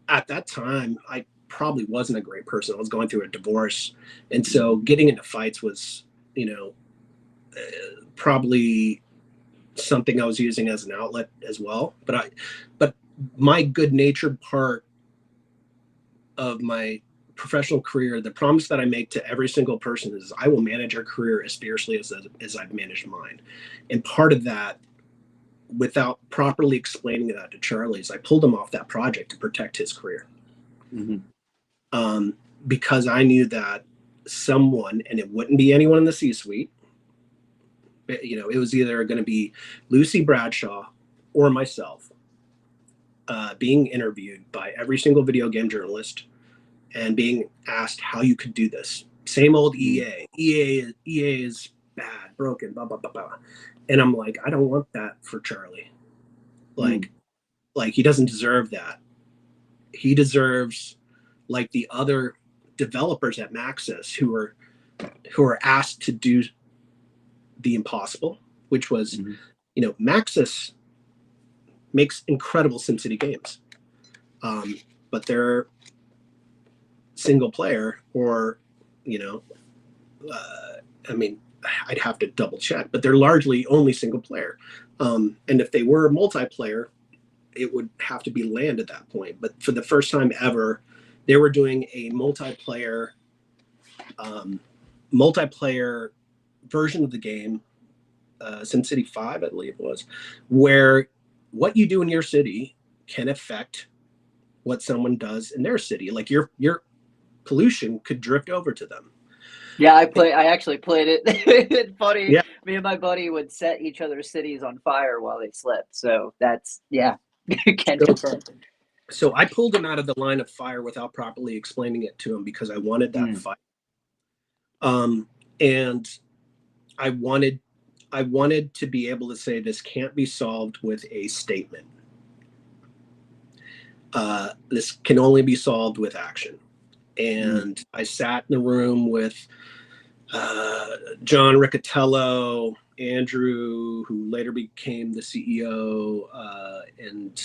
at that time, I probably wasn't a great person. I was going through a divorce. And so getting into fights was, probably something I was using as an outlet as well. But my good-natured part of my professional career, the promise that I make to every single person is I will manage your career as fiercely as I've managed mine. And part of that, without properly explaining that to Charlie, is I pulled him off that project to protect his career. Because I knew that someone, and it wouldn't be anyone in the C-suite, it was either going to be Lucy Bradshaw or myself being interviewed by every single video game journalist and being asked how you could do this. Same old EA. EA is bad, broken, blah, blah, blah, blah. And I'm like, I don't want that for Charlie. Like he doesn't deserve that. He deserves like the other developers at Maxis who are asked to do the impossible, which was, Maxis makes incredible SimCity games. But they're single player or, I'd have to double check, but they're largely only single player. And if they were multiplayer, it would have to be land at that point. But for the first time ever, they were doing a multiplayer version of the game, SimCity 5, I believe it was, where what you do in your city can affect what someone does in their city. Like your pollution could drift over to them. Yeah, I actually played it. It's funny. Yeah. Me and my buddy would set each other's cities on fire while they slept. So that's, can confirm. So I pulled him out of the line of fire without properly explaining it to him because I wanted that fight. And I wanted to be able to say this can't be solved with a statement. This can only be solved with action. And I sat in the room with John Riccatello, Andrew, who later became the CEO, and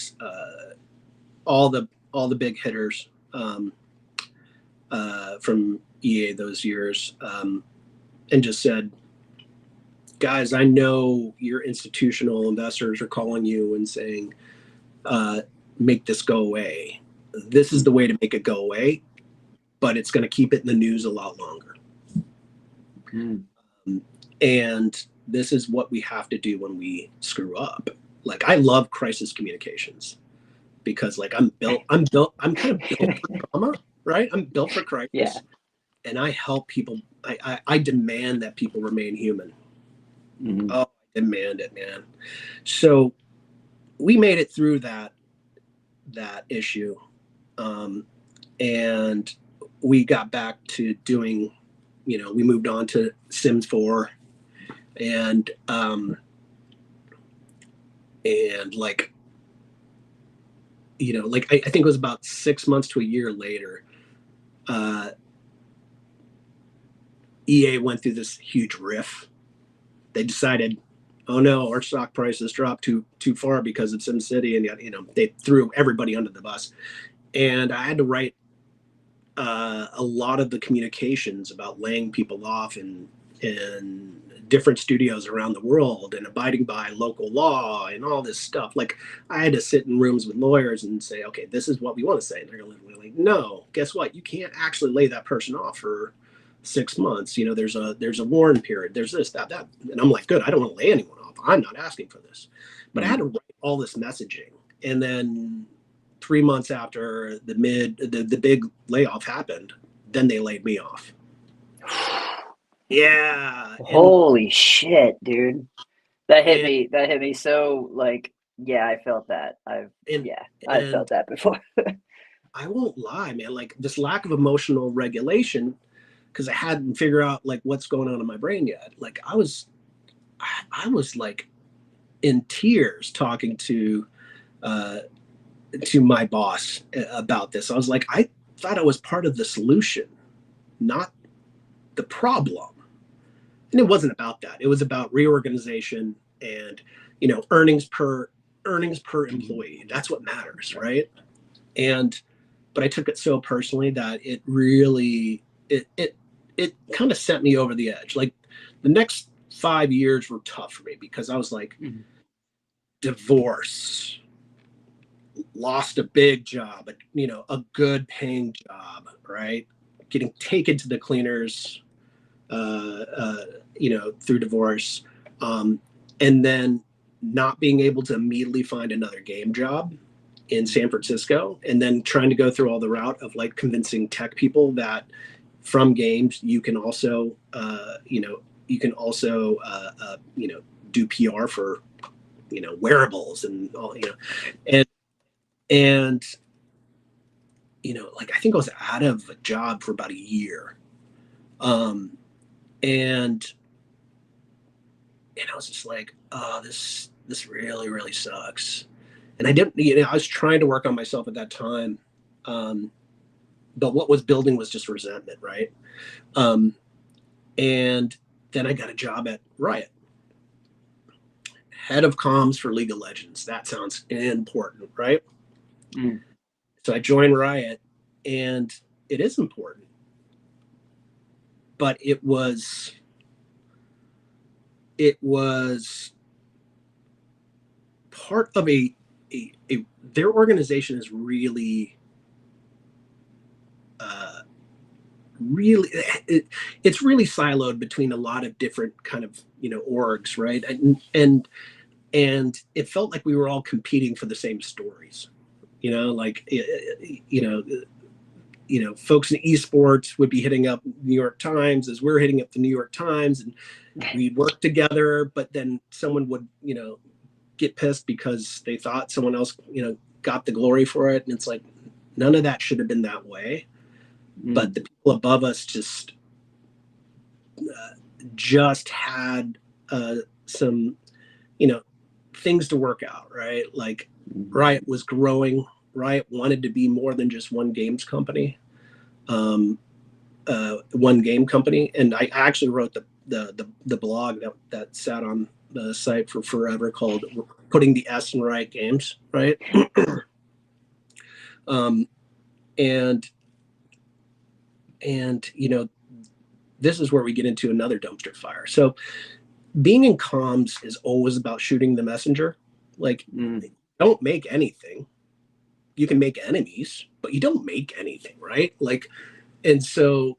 all the big hitters from EA those years, and just said, guys, I know your institutional investors are calling you and saying, make this go away. This is the way to make it go away, but it's going to keep it in the news a lot longer. And this is what we have to do when we screw up. Like I love crisis communications because like I'm kind of built for drama, right? I'm built for crisis. Yeah. And I help people. I demand that people remain human. Mm-hmm. Oh, I demand it, man. So we made it through that issue, and we got back to doing. We moved on to Sims 4, and like like I think it was about 6 months to a year later. EA went through this huge riff. They decided, oh no, our stock prices dropped too far because of SimCity, and they threw everybody under the bus. And I had to write a lot of the communications about laying people off in different studios around the world and abiding by local law and all this stuff. Like I had to sit in rooms with lawyers and say, okay, this is what we want to say. And they're going to be like, no, guess what? You can't actually lay that person off for 6 months. There's a warning period. There's this, that. And I'm like, good. I don't want to lay anyone off. I'm not asking for this. But I had to write all this messaging. And then 3 months after the big layoff happened, then they laid me off. Yeah. Holy shit, dude. That hit me so like, yeah, I felt that. I've felt that before. I won't lie, man. Like this lack of emotional regulation, because I hadn't figured out like what's going on in my brain yet. Like I was like in tears talking to my boss about this. I was like, I thought I was part of the solution, not the problem. And it wasn't about that. It was about reorganization and earnings per employee. That's what matters, right? But I took it so personally that it really it kind of sent me over the edge. Like the next 5 years were tough for me because I was like, divorce, lost a big job, a good paying job, right? Getting taken to the cleaners, through divorce, and then not being able to immediately find another game job in San Francisco, and then trying to go through all the route of like convincing tech people that from games you can also, do PR for, wearables and all, and like I think I was out of a job for about a year. And I was just like, oh, this really, really sucks. And I didn't, I was trying to work on myself at that time. But what was building was just resentment, right? And then I got a job at Riot, head of comms for League of Legends. That sounds important, right? So I joined Riot, and it is important. But it was part of their organization is really it's really siloed between a lot of different kind of orgs, right? And it felt like we were all competing for the same stories, like folks in esports would be hitting up New York Times as we're hitting up the New York Times, and we'd work together, but then someone would get pissed because they thought someone else got the glory for it, and it's like none of that should have been that way. But the people above us just had some things to work out, right? Like Riot was growing. Riot wanted to be more than just one games company, one game company. And I actually wrote the blog that sat on the site for forever called Putting the S in Riot Games, right? And this is where we get into another dumpster fire. So being in comms is always about shooting the messenger. Like, don't make anything. You can make enemies, but you don't make anything, right? Like, and so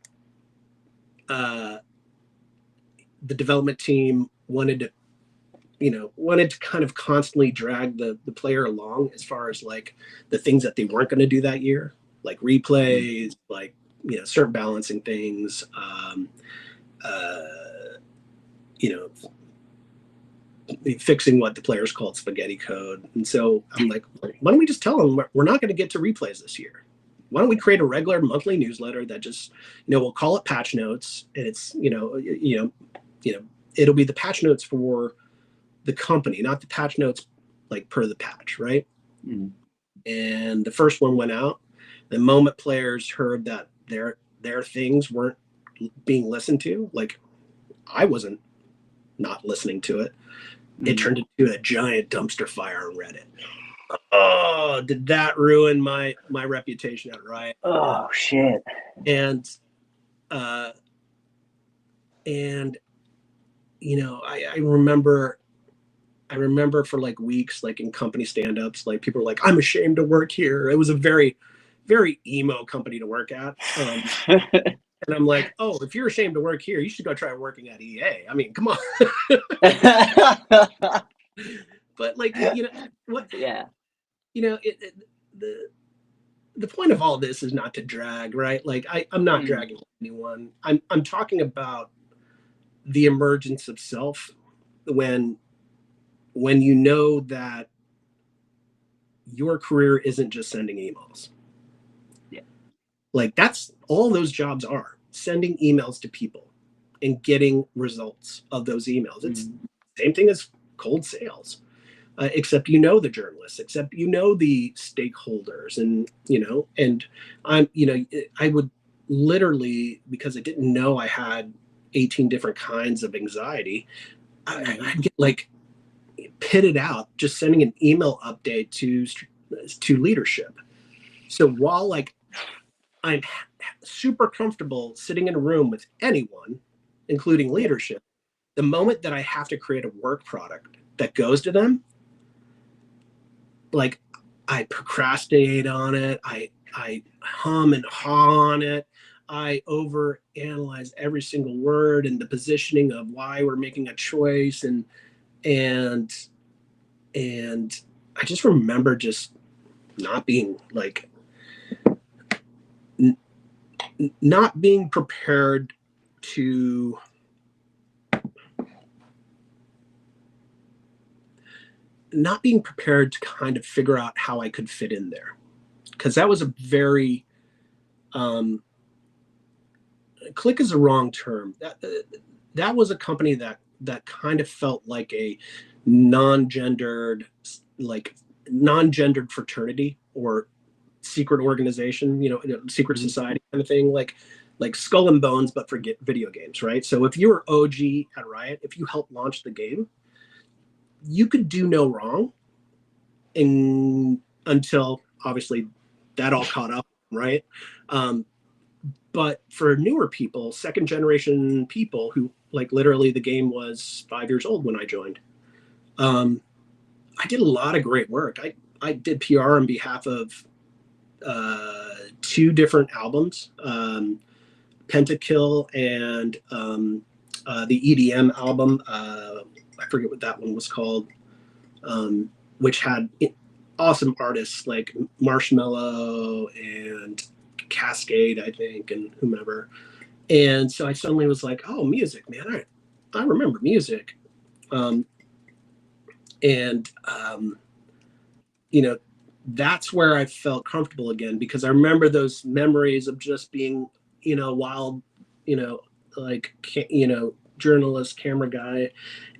the development team wanted to wanted to kind of constantly drag the player along as far as like the things that they weren't going to do that year, like replays, like, certain balancing things, fixing what the players called spaghetti code. And so I'm like, why don't we just tell them we're not going to get to replays this year? Why don't we create a regular monthly newsletter that just, we'll call it patch notes, and it's, it'll be the patch notes for the company, not the patch notes like per the patch, right? Mm-hmm. And the first one went out. The moment players heard that their things weren't being listened to, like I wasn't not listening to it, it turned into a giant dumpster fire on Reddit. Oh, did that ruin my reputation at Riot? Oh shit. And I remember for like weeks, like in company stand-ups, like people were like, I'm ashamed to work here. It was a very, very emo company to work at. And I'm like, oh, if you're ashamed to work here, you should go try working at EA. I mean, come on. But like, what? Yeah. The point of all this is not to drag, right? Like I'm not dragging anyone. I'm talking about the emergence of self when you know that your career isn't just sending emails. Yeah. Like that's all those jobs are, sending emails to people and getting results of those emails. It's the same thing as cold sales, except the journalists, except the stakeholders, and I would literally, because I didn't know I had 18 different kinds of anxiety, I'd get like pitted out just sending an email update to leadership. So while like I'm super comfortable sitting in a room with anyone, including leadership, the moment that I have to create a work product that goes to them, like I procrastinate on it, I hum and haw on it, I overanalyze every single word and the positioning of why we're making a choice, and I just remember just not being like not being prepared to kind of figure out how I could fit in there, because that was a very clique is a wrong term. That was a company that kind of felt like a non-gendered fraternity or secret organization, secret society kind of thing, like Skull and Bones, but for video games, right? So if you were OG at Riot, if you helped launch the game, you could do no wrong until obviously that all caught up, right? But for newer people, second generation people who, like, literally the game was 5 years old when I joined, I did a lot of great work. I did PR on behalf of 2 different albums, Pentakill and the EDM album. I forget what that one was called, which had awesome artists like Marshmello and Cascade, I think, and whomever. And so I suddenly was like, oh, music, man, I remember music. That's where I felt comfortable again, because I remember those memories of just being, wild, journalist, camera guy.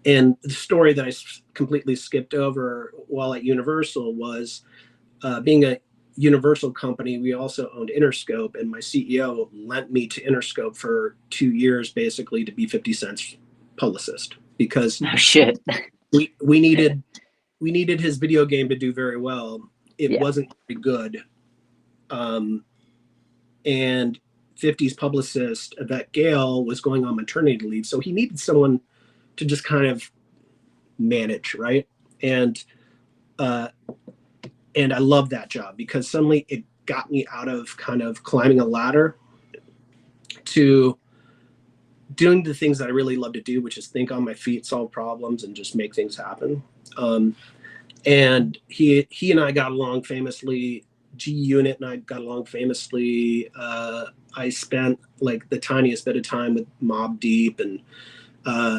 And the story that I completely skipped over while at Universal was being a Universal company, we also owned Interscope, and my CEO lent me to Interscope for 2 years, basically, to be 50 Cent's publicist, because we needed his video game to do very well. It wasn't very good. And 50's publicist, Yvette Gale, was going on maternity leave. So he needed someone to just kind of manage, right? And I love that job, because suddenly it got me out of kind of climbing a ladder to doing the things that I really love to do, which is think on my feet, solve problems, and just make things happen. And he and I got along famously. G Unit and I got along famously. I spent like the tiniest bit of time with Mobb Deep and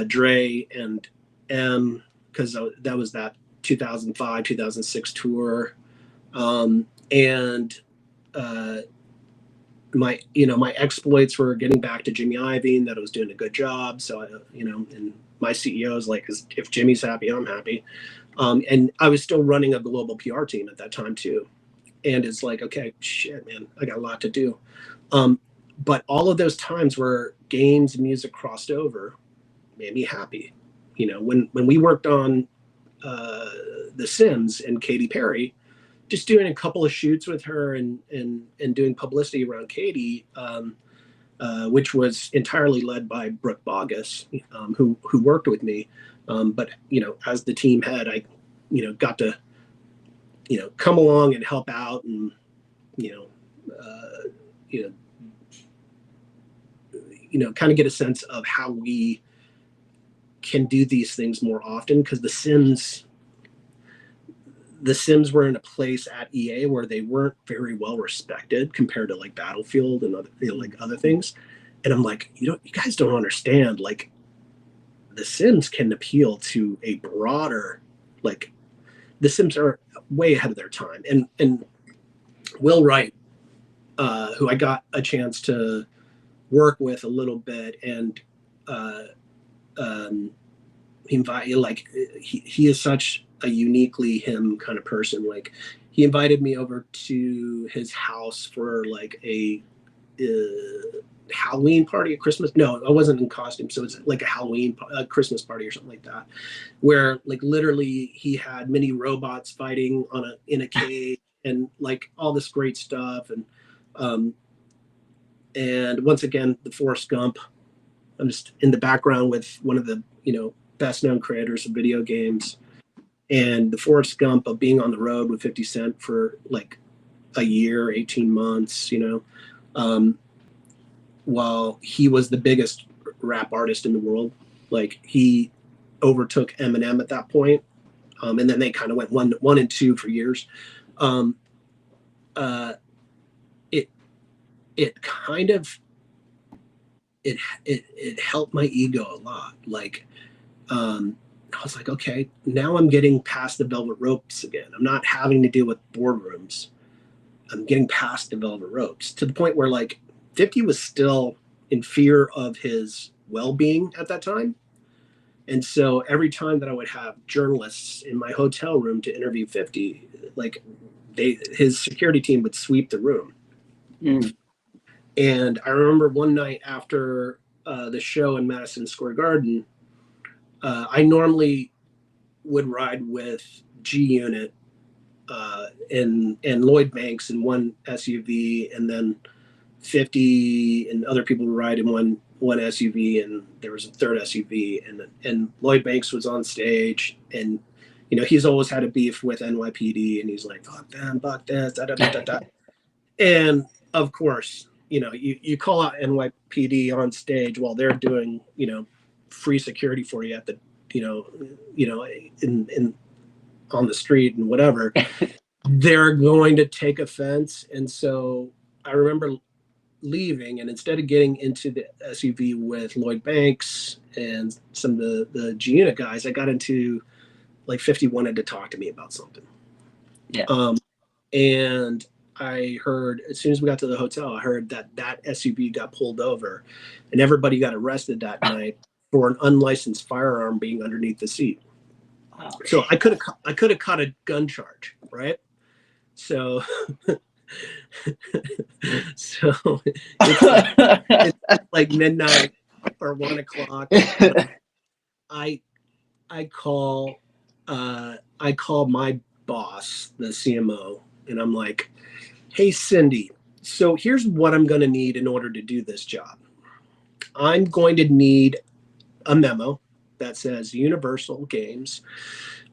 Dre and M, because that was that 2005, 2006 tour. And my exploits were getting back to Jimmy Iovine, that I was doing a good job. So and my CEO is like, if Jimmy's happy, I'm happy. And I was still running a global PR team at that time too. And it's like, okay, shit, man, I got a lot to do. But all of those times where games and music crossed over made me happy. When we worked on The Sims and Katy Perry, just doing a couple of shoots with her and doing publicity around Katy, which was entirely led by Brooke Bogus, who worked with me. But as the team head, I got to come along and help out, and kind of get a sense of how we can do these things more often, because the Sims were in a place at EA where they weren't very well respected compared to like Battlefield and other things. And I'm like, you guys don't understand, like the Sims can appeal to a broader, like the Sims are way ahead of their time. And Will Wright, who I got a chance to work with a little bit, and he is such a uniquely him kind of person. Like, he invited me over to his house for like a Halloween party, a Christmas. No, I wasn't in costume, so it's like a Halloween Christmas party or something like that, where like literally he had mini robots fighting in a cage and like all this great stuff. And once again, the Forrest Gump. I'm just in the background with one of the best known creators of video games, and the Forrest Gump of being on the road with 50 Cent for like a year, 18 months, while he was the biggest rap artist in the world. Like, he overtook Eminem at that point. And then they kind of went one and two for years. It kind of, it helped my ego a lot. Like, I was like, okay, now I'm getting past the velvet ropes again. I'm not having to deal with boardrooms. I'm getting past the velvet ropes, to the point where like 50 was still in fear of his well-being at that time. And so every time that I would have journalists in my hotel room to interview 50, like his security team would sweep the room. Mm. And I remember one night after the show in Madison Square Garden, I normally would ride with G Unit and Lloyd Banks in one SUV, and then 50 and other people would ride in one SUV, and there was a third SUV, and Lloyd Banks was on stage, and he's always had a beef with NYPD, and he's like, fuck them, fuck this, da da da da da. And of course, you call out NYPD on stage while they're doing free security for you at the in on the street and whatever. They're going to take offense. And so I remember leaving, and instead of getting into the SUV with Lloyd Banks and some of the G Unit guys, I got into like 50 wanted to talk to me about something. Yeah. And I heard, as soon as we got to the hotel, I heard that SUV got pulled over, and everybody got arrested that night for an unlicensed firearm being underneath the seat. Wow. So I could have caught a gun charge, right? So it's like midnight or 1 o'clock. I call my boss, the CMO, and I'm like, hey, Cindy, so here's what I'm going to need in order to do this job. I'm going to need a memo that says Universal Games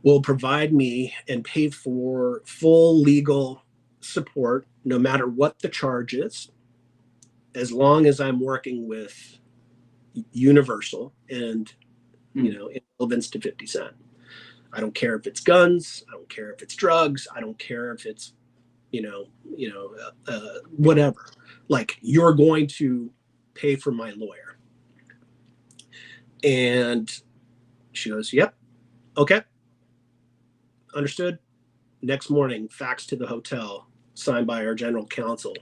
will provide me and pay for full legal support, no matter what the charge is, as long as I'm working with universal and, irrelevance to 50 Cent. I don't care if it's guns. I don't care if it's drugs. I don't care if it's, whatever. Like, you're going to pay for my lawyer. And she goes, yep. Okay. Understood. Next morning, fax to the hotel, signed by our general counsel,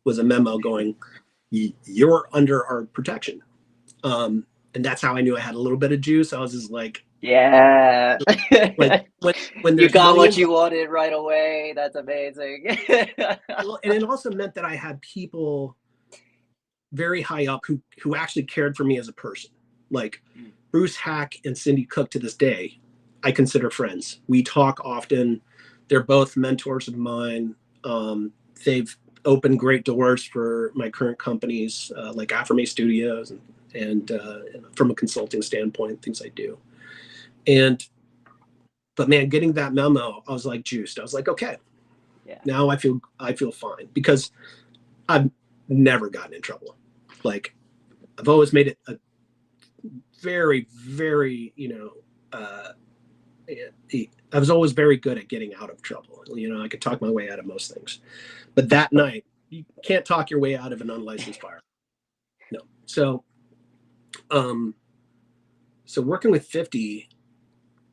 was a memo going, you're under our protection. And that's how I knew I had a little bit of juice. I was just like, yeah. Like when you got what you wanted right away. That's amazing. Well, and it also meant that I had people very high up who actually cared for me as a person. Like Bruce Hack and Cindy Cook to this day, I consider friends. We talk often. They're both mentors of mine. They've opened great doors for my current companies, like Affirmate Studios and from a consulting standpoint, things I do. But man, getting that memo, I was like juiced. I was like, okay, now I feel fine, because I've never gotten in trouble. Like, I've always made it a very, very, I was always very good at getting out of trouble. I could talk my way out of most things. But that night, you can't talk your way out of an unlicensed firearm. No. So working with 50,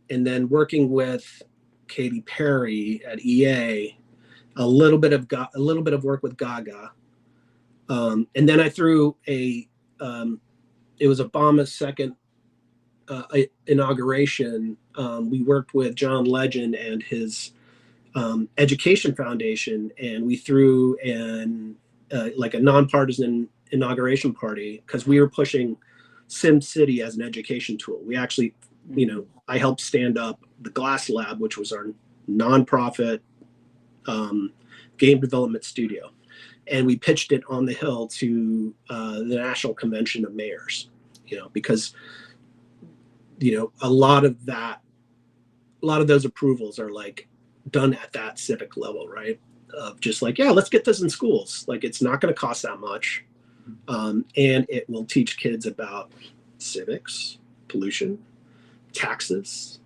and then working with Katy Perry at EA, a little bit of work with Gaga, and then I threw it was Obama's second inauguration. We worked with John Legend and his education foundation, and we threw like a nonpartisan inauguration party, because we were pushing SimCity as an education tool. We actually, I helped stand up the Glass Lab, which was our nonprofit game development studio. And we pitched it on the Hill to the National Convention of Mayors, because, a lot of those approvals are like done at that civic level, right? Of just like, yeah, let's get this in schools. Like, it's not going to cost that much. And it will teach kids about civics, pollution, taxes,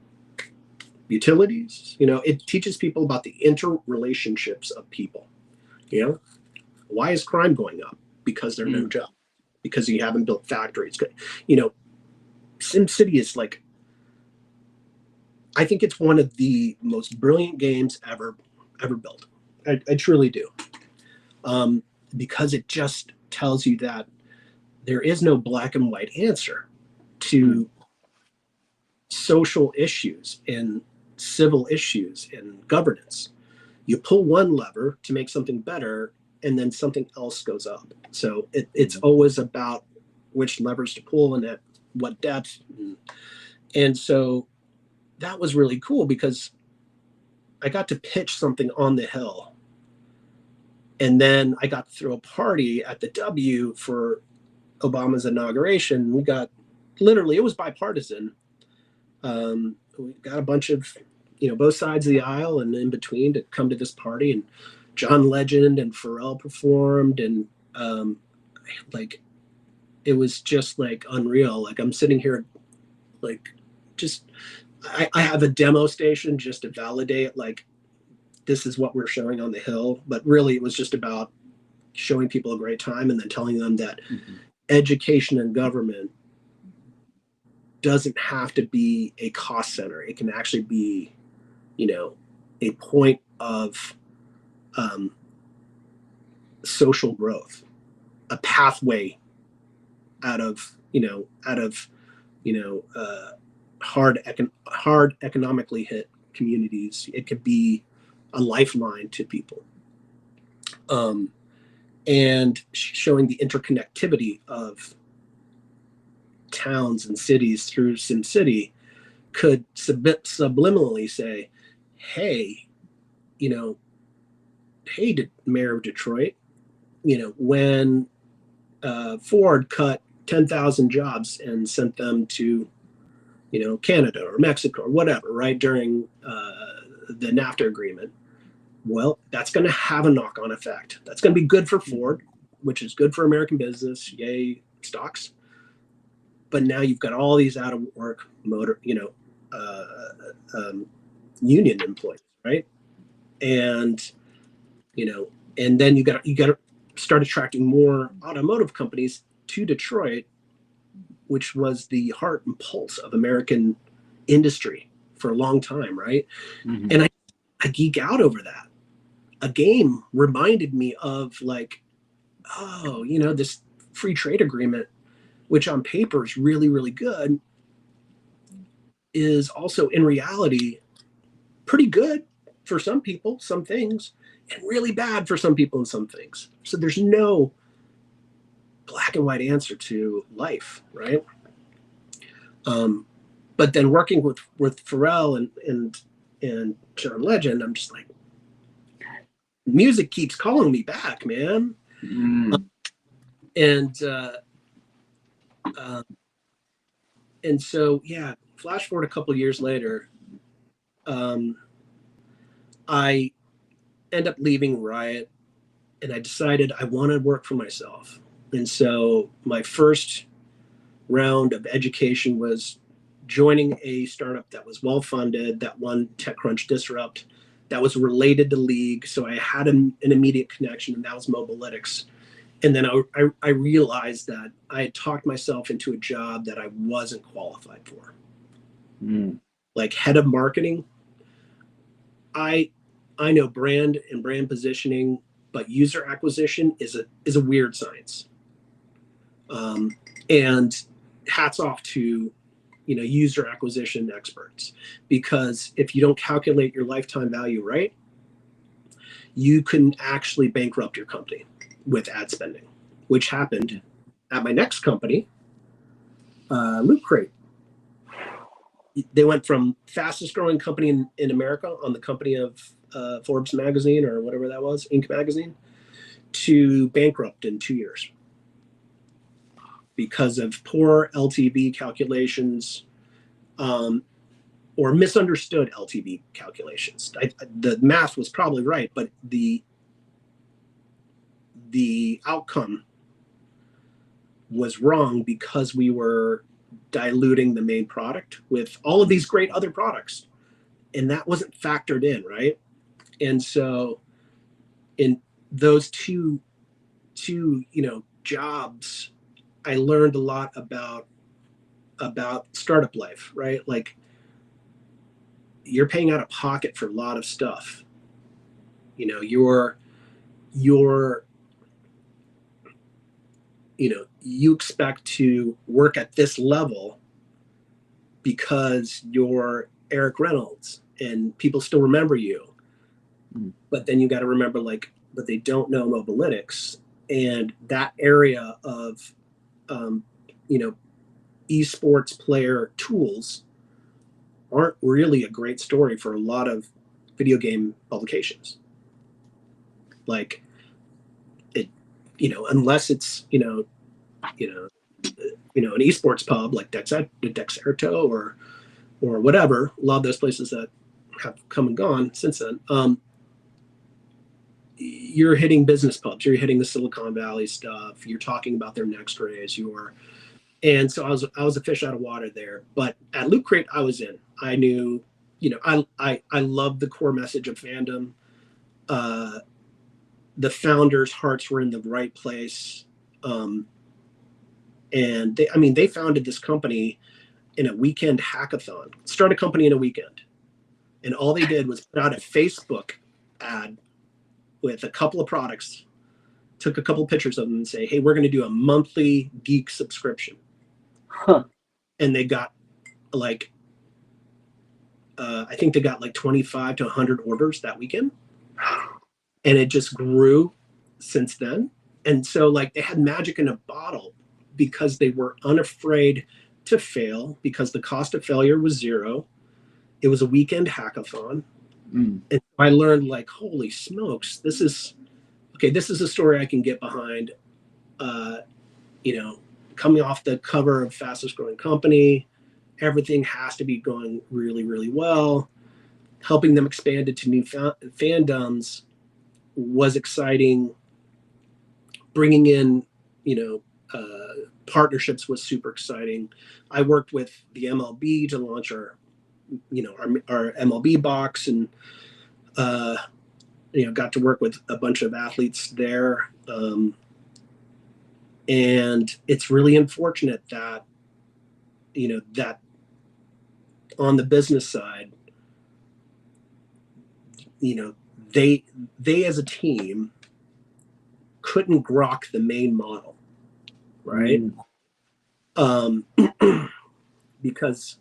utilities. It teaches people about the interrelationships of people. Why is crime going up? Because there are no jobs. Because you haven't built factories. SimCity is like, I think it's one of the most brilliant games ever built. I truly do. Because it just tells you that there is no black and white answer to social issues and civil issues and governance. You pull one lever to make something better, and then something else goes up. So it's always about which levers to pull and at what depth. And so that was really cool, because I got to pitch something on the Hill. And then I got to throw a party at the W for Obama's inauguration. We got, literally, it was bipartisan. We got a bunch of, both sides of the aisle and in between to come to this party. And John Legend and Pharrell performed. And like, it was just like unreal. Like, I'm sitting here, like, just, I have a demo station just to validate, like, this is what we're showing on the Hill. But really, it was just about showing people a great time and then telling them that education and government doesn't have to be a cost center. It can actually be, a point of social growth, a pathway out of hard economically hit communities. It could be a lifeline to people, and showing the interconnectivity of towns and cities through SimCity could subliminally say, hey, Mayor of Detroit, when Ford cut 10,000 jobs and sent them to, Canada or Mexico or whatever, right, during the NAFTA agreement, well, that's going to have a knock-on effect. That's going to be good for Ford, which is good for American business. Yay, stocks. but now you've got all these out of work union employees, right? And and then you got to start attracting more automotive companies to Detroit, which was the heart and pulse of American industry for a long time, right? Mm-hmm. And I geek out over that. A game reminded me of like, oh, this free trade agreement, which on paper is really, really good, is also in reality pretty good for some people, some things, and really bad for some people and some things. So there's no black and white answer to life, right? But then working with Pharrell and John Legend, I'm just like, music keeps calling me back, man. And so, yeah, flash forward a couple of years later, I end up leaving Riot, and I decided I want to work for myself. And so my first round of education was joining a startup that was well-funded, that won TechCrunch Disrupt, that was related to League. So I had an immediate connection, and that was Mobalytics. And then I realized that I had talked myself into a job that I wasn't qualified for. Like head of marketing, I know brand and brand positioning, but user acquisition is a weird science. And hats off to user acquisition experts, because if you don't calculate your lifetime value right, you can actually bankrupt your company with ad spending, which happened at my next company, Loot Crate. They went from fastest growing company in America on the company of Forbes magazine, or whatever that was, Inc. magazine, to bankrupt in 2 years because of poor LTV calculations, or misunderstood LTV calculations. The math was probably right, but the outcome was wrong because we were diluting the main product with all of these great other products, and that wasn't factored in, right? And so in those two jobs, I learned a lot about startup life, right? Like, you're paying out of pocket for a lot of stuff. You expect to work at this level because you're Erik Reynolds and people still remember you. But then you got to remember, but they don't know Mobalytics, and that area of, esports player tools aren't really a great story for a lot of video game publications. Like it, unless it's, an esports pub like Dexerto or whatever, a lot of those places that have come and gone since then. You're hitting business pubs, you're hitting the Silicon Valley stuff, you're talking about their next raise, and so I was a fish out of water there. But at Loot Crate, I was in. I knew, I loved the core message of fandom. The founders' hearts were in the right place. And they founded this company in a weekend hackathon, start a company in a weekend. And all they did was put out a Facebook ad with a couple of products, took a couple of pictures of them and say, hey, we're going to do a monthly geek subscription. And they got I think they got 25 to 100 orders that weekend. And it just grew since then. And so they had magic in a bottle because they were unafraid to fail, because the cost of failure was zero. It was a weekend hackathon. And I learned holy smokes, this is a story I can get behind. Coming off the cover of fastest growing company, everything has to be going really, really well. Helping them expand into new fandoms was exciting. Bringing in, partnerships was super exciting. I worked with the MLB to launch our MLB box, and got to work with a bunch of athletes there. And it's really unfortunate that, that on the business side, they as a team couldn't grok the main model, right? Because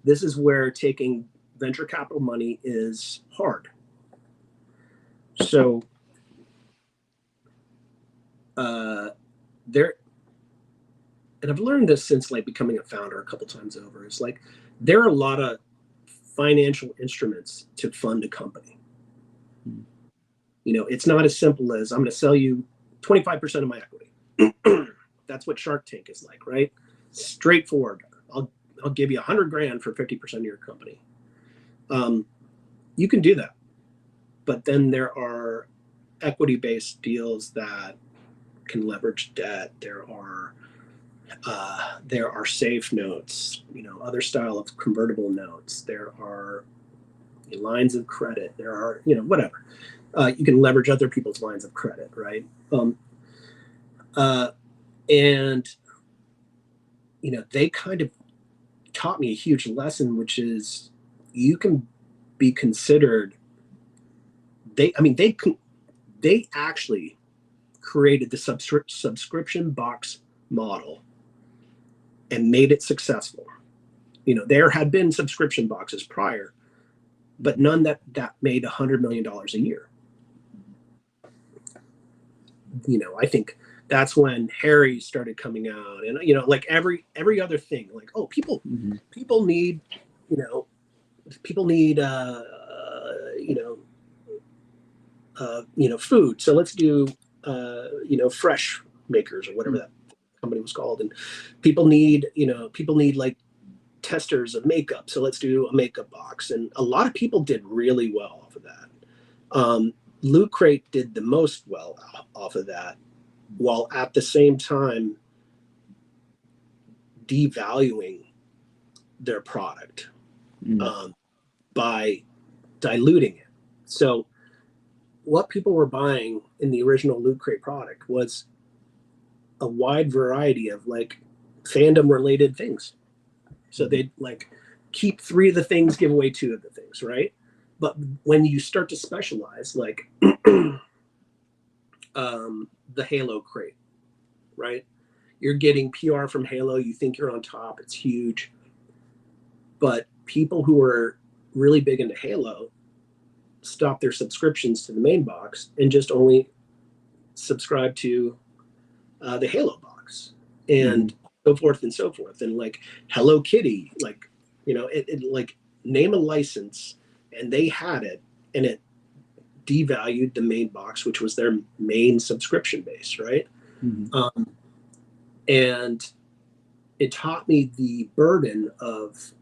this is where taking venture capital money is hard. So there, and I've learned this since like becoming a founder a couple times over, is like there are a lot of financial instruments to fund a company. It's not as simple as I'm going to sell you 25% of my equity. That's what Shark Tank is like, right? Straightforward. I'll give you $100,000 for 50% of your company. You can do that, but then there are equity-based deals that can leverage debt. There are safe notes, other style of convertible notes. There are lines of credit. There are, whatever. You can leverage other people's lines of credit, right? And they kind of taught me a huge lesson, which is you can be considered. They actually created the subscription box model and made it successful. There had been subscription boxes prior, but none that made $100 million a year. I think that's when Harry started coming out, and like every other thing, like, oh, people need, food, so let's do fresh makers or whatever that company was called, and people need like testers of makeup, so let's do a makeup box, and a lot of people did really well off of that. Loot Crate did the most well off of that, while at the same time devaluing their product by diluting it. So what people were buying in the original Loot Crate product was a wide variety of like fandom related things. So they'd like keep 3 of the things, give away 2 of the things, right? But when you start to specialize, like the Halo crate, right? You're getting PR from Halo. You think you're on top. It's huge. But people who are really big into Halo stop their subscriptions to the main box and just only subscribe to the Halo box, and so forth and so forth. And like Hello Kitty, like, it like name a license, and they had it, and it devalued the main box, which was their main subscription base, right? And it taught me the burden of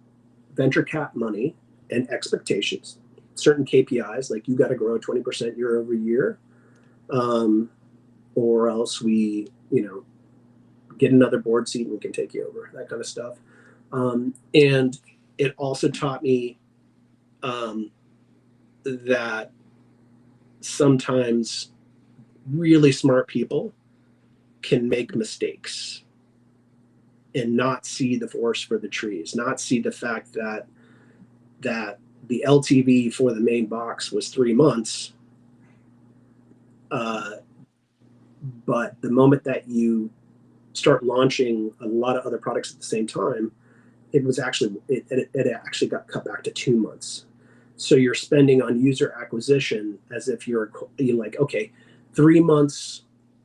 venture cap money and expectations, certain KPIs, like you got to grow 20% year over year, or else we, get another board seat and we can take you over, that kind of stuff. And it also taught me that sometimes really smart people can make mistakes and not see the forest for the trees, not see the fact that the LTV for the main box was 3 months. But the moment that you start launching a lot of other products at the same time, it actually got cut back to 2 months. So you're spending on user acquisition as if you're like, okay, 3 months,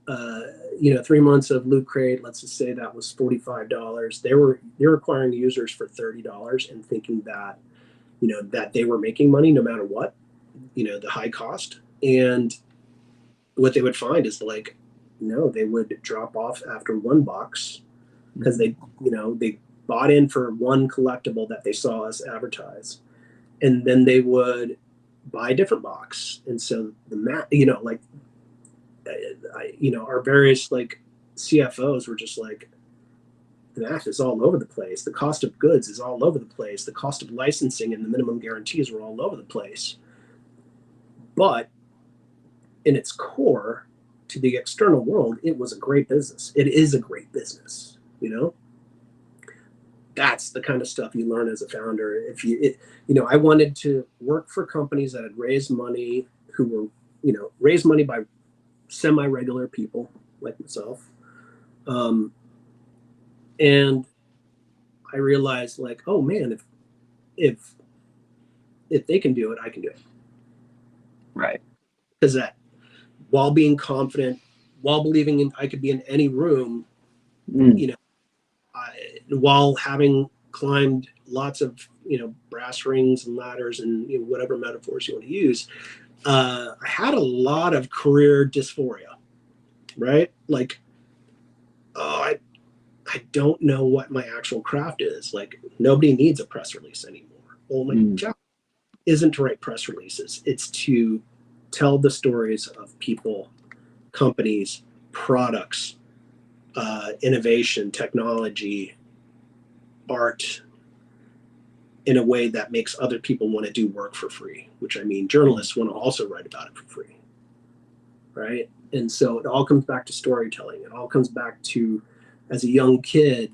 3 months of Loot Crate, let's just say that was $45. They're acquiring users for $30 and thinking that, that they were making money no matter what, the high cost. And what they would find is like, no, they would drop off after 1 box because they bought in for 1 collectible that they saw us advertise, and then they would buy a different box. And so our various like CFOs were just like, math is all over the place. The cost of goods is all over the place. The cost of licensing and the minimum guarantees were all over the place. But in its core, to the external world, it was a great business. It is a great business, you know? That's the kind of stuff you learn as a founder. I wanted to work for companies that had raised money, who were, raised money by semi-regular people like myself. And I realized, like, oh man, if they can do it, I can do it. Right. Because that, while being confident, while believing I could be in any room, while having climbed lots of brass rings and ladders and whatever metaphors you want to use, I had a lot of career dysphoria, right? Like, I don't know what my actual craft is. Like, nobody needs a press release anymore. Well, my job isn't to write press releases. It's to tell the stories of people, companies, products, innovation, technology, art, in a way that makes other people want to do work for free, which, I mean, journalists want to also write about it for free, right? And so it all comes back to storytelling. It all comes back to, as a young kid,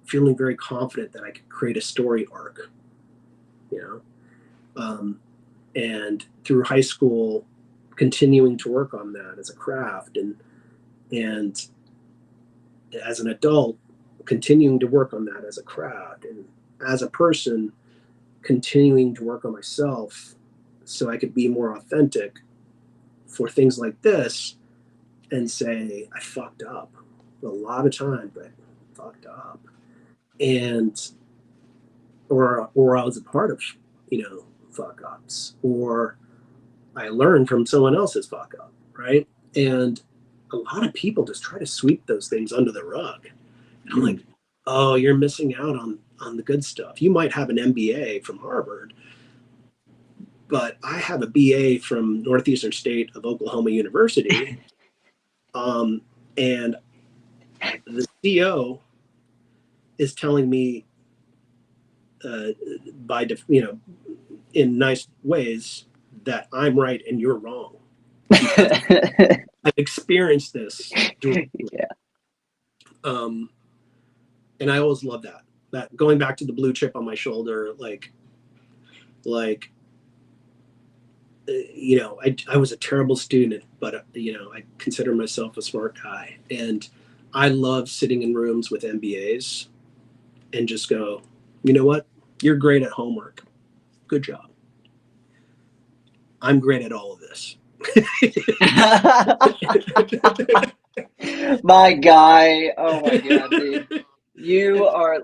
feeling very confident that I could create a story arc, and through high school, continuing to work on that as a craft, and as an adult, continuing to work on that as a craft, and as a person, continuing to work on myself so I could be more authentic for things like this, and say, I fucked up a lot of times, but I fucked up. And, or I was a part of, fuck ups, or I learned from someone else's fuck up, right? And a lot of people just try to sweep those things under the rug. And I'm like, oh, you're missing out on the good stuff. You might have an MBA from Harvard, but I have a BA from Northeastern State of Oklahoma University. And the CEO is telling me, in nice ways, that I'm right and you're wrong. I've experienced this. Yeah. And I always love that going back to the blue chip on my shoulder, I was a terrible student, but I consider myself a smart guy, and I love sitting in rooms with MBAs and just go, you know what? You're great at homework. Good job. I'm great at all of this. My guy. Oh my God, dude. You are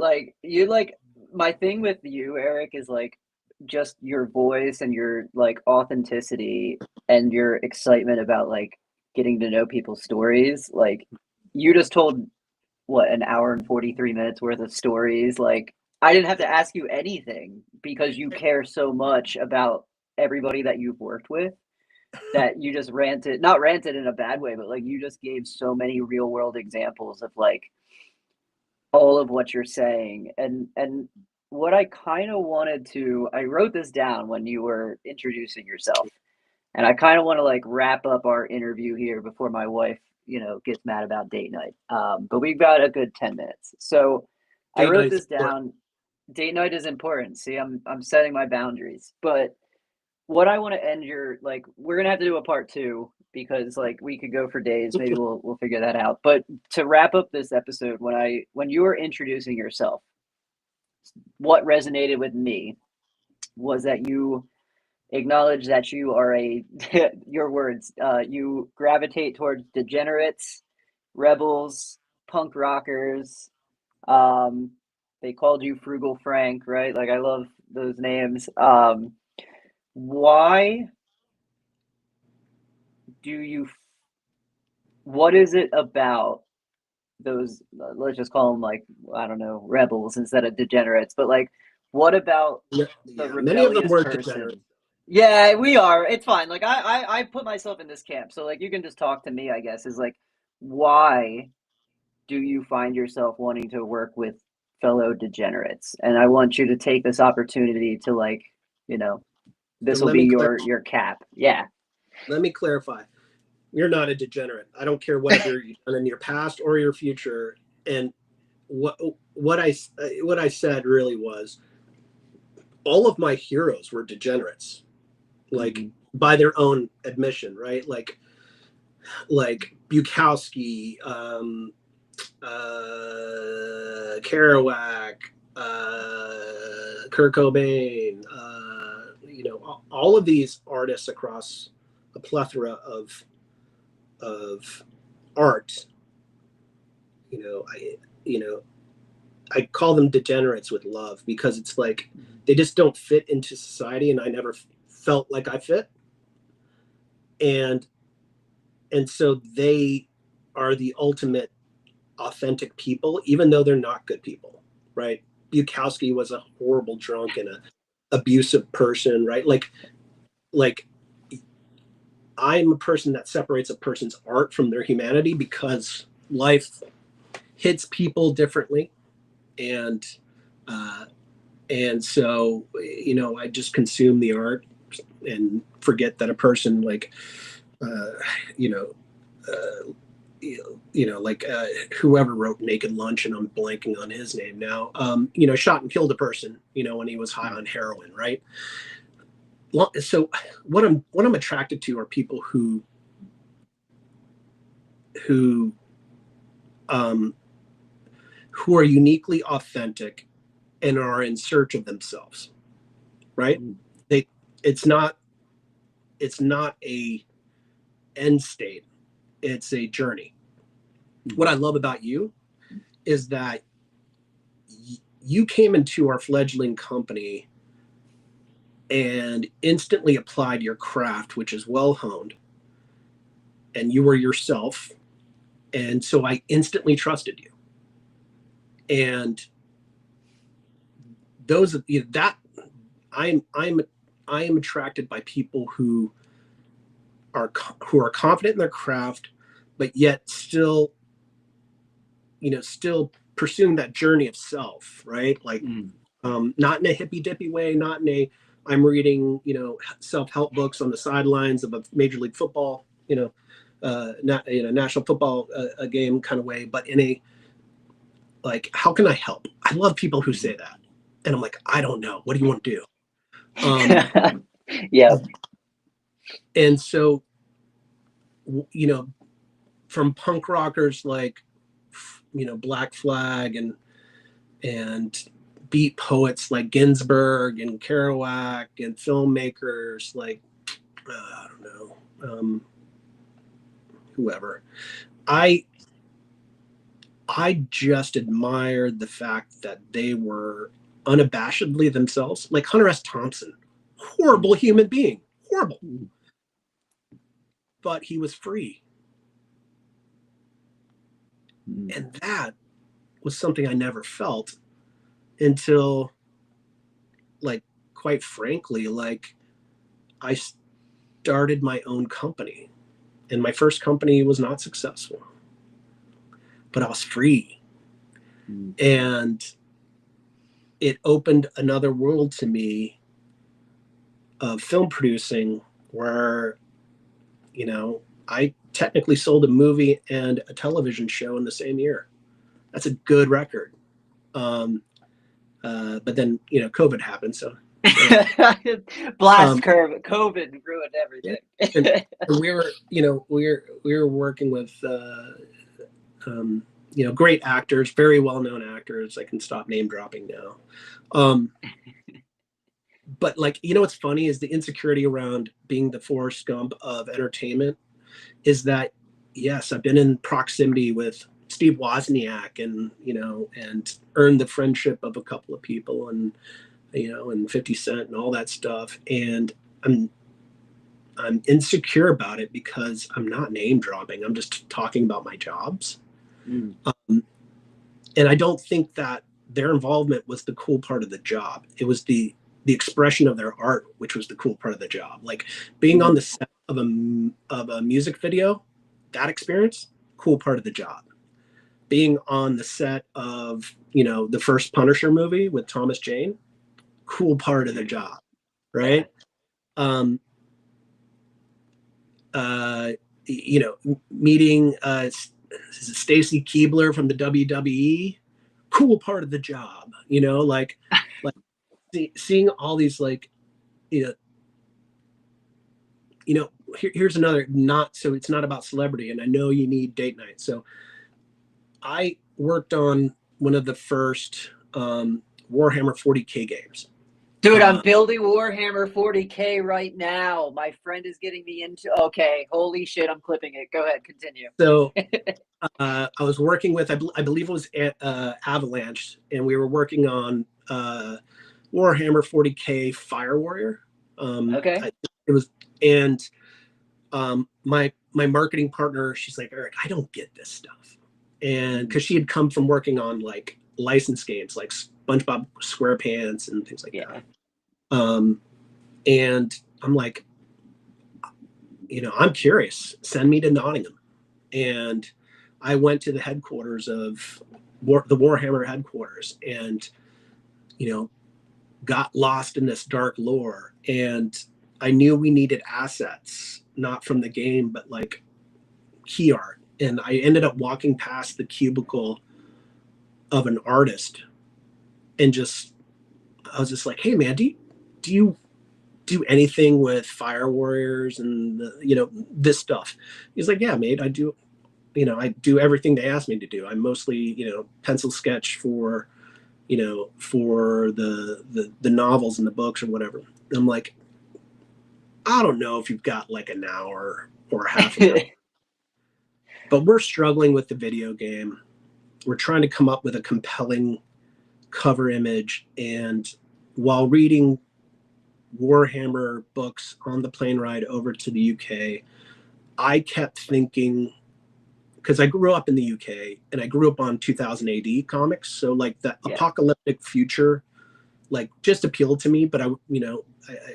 my thing with you, Eric, is like just your voice and your like authenticity and your excitement about like getting to know people's stories. Like, you just told an hour and 43 minutes worth of stories. Like, I didn't have to ask you anything because you care so much about everybody that you've worked with, that you just not ranted in a bad way, but like you just gave so many real world examples of like all of what you're saying. And what I kind of I wrote this down when you were introducing yourself, and I kind of want to like wrap up our interview here before my wife, gets mad about date night. But we've got a good 10 minutes. So I wrote this down. Date night is important. See, I'm setting my boundaries. But what I want to end we're gonna have to do a part 2, because like we could go for days. Maybe we'll figure that out. But to wrap up this episode, when you were introducing yourself, what resonated with me was that you acknowledge that you are your words, you gravitate towards degenerates, rebels, punk rockers. They called you Frugal Frank, right? Like, I love those names. Why what is it about those, let's just call them, like, I don't know, rebels instead of degenerates, but like, what about the rebellious many of them were person? Degenerates. Yeah, we are. It's fine. Like, I put myself in this camp, so like you can just talk to me, I guess, is like, why do you find yourself wanting to work with fellow degenerates? And I want you to take this opportunity to, like, you know, this will be your cap. Yeah. Let me clarify. You're not a degenerate. I don't care whatever you've done in your past or your future. And what I said really was, all of my heroes were degenerates, like by their own admission, right? Like Bukowski, Kerouac, Kurt Cobain, you know, all of these artists across a plethora of art. I call them degenerates with love, because it's like they just don't fit into society, and I never felt like I fit. And so they are the ultimate authentic people, even though they're not good people, right? Bukowski was a horrible drunk and a abusive person, right? Like I'm a person that separates a person's art from their humanity, because life hits people differently. And so, you know, I just consume the art and forget that a person like, whoever wrote Naked Lunch, and I'm blanking on his name now, shot and killed a person, when he was high on heroin, right? So what I'm attracted to are people who are uniquely authentic and are in search of themselves, right? It's not a end state, it's a journey. What I love about you is that you came into our fledgling company and instantly applied your craft, which is well honed, and you were yourself. And so I instantly trusted you. And that I am attracted by people who are confident in their craft, but yet still pursuing that journey of self, right? Like, not in a hippy dippy way, not in a, I'm reading, self-help books on the sidelines of a Major League Football, national football game kind of way, but in a, like, how can I help? I love people who say that. And I'm like, I don't know. What do you want to do? Yeah. And so, from punk rockers like, Black Flag and beat poets like Ginsberg and Kerouac and filmmakers like, I don't know, whoever. I just admired the fact that they were unabashedly themselves. Like Hunter S. Thompson, horrible human being, horrible. But he was free. And that was something I never felt until, like, quite frankly, like, I started my own company. And my first company was not successful, but I was free. And it opened another world to me of film producing, where, I technically sold a movie and a television show in the same year. That's a good record. But then, COVID happened. So COVID ruined everything. And we were working with, great actors, very well-known actors. I can stop name dropping now. But, like, what's funny is the insecurity around being the Forrest Gump of entertainment is that, yes, I've been in proximity with Steve Wozniak and earned the friendship of a couple of people and 50 Cent and all that stuff. And I'm insecure about it because I'm not name dropping. I'm just talking about my jobs. And I don't think that their involvement was the cool part of the job. It was the expression of their art, which was the cool part of the job. Like being on the set of a music video, that experience, cool part of the job. being on the set of, the first Punisher movie with Thomas Jane, cool part of the job, right? Meeting Stacy Keibler from the WWE, cool part of the job, like seeing all these, like, here's another, it's not about celebrity, and I know you need date night. So I worked on one of the first Warhammer 40K games. Dude, I'm building Warhammer 40K right now. My friend is getting me into. Okay, holy shit, I'm clipping it. Go ahead, continue. So I was working with, I believe it was Avalanche, and we were working on Warhammer 40K Fire Warrior. Okay. It was, and my marketing partner, she's like, Erik, I don't get this stuff. And because she had come from working on like licensed games like SpongeBob SquarePants and things like that. And I'm like, I'm curious, send me to Nottingham. And I went to the headquarters of the Warhammer headquarters, and, got lost in this dark lore. And I knew we needed assets, not from the game, but like key art. And I ended up walking past the cubicle of an artist, and I was just like, hey man, do you do anything with Fire Warriors and this stuff? He's like, yeah, mate, I do. I do everything they ask me to do. I mostly, pencil sketch for, for the novels and the books or whatever. And I'm like, I don't know if you've got like an hour or half an hour, but we're struggling with the video game. We're trying to come up with a compelling cover image. And while reading Warhammer books on the plane ride over to the UK, I kept thinking, because I grew up in the UK and I grew up on 2000 AD comics. So like the apocalyptic future, like just appealed to me, but I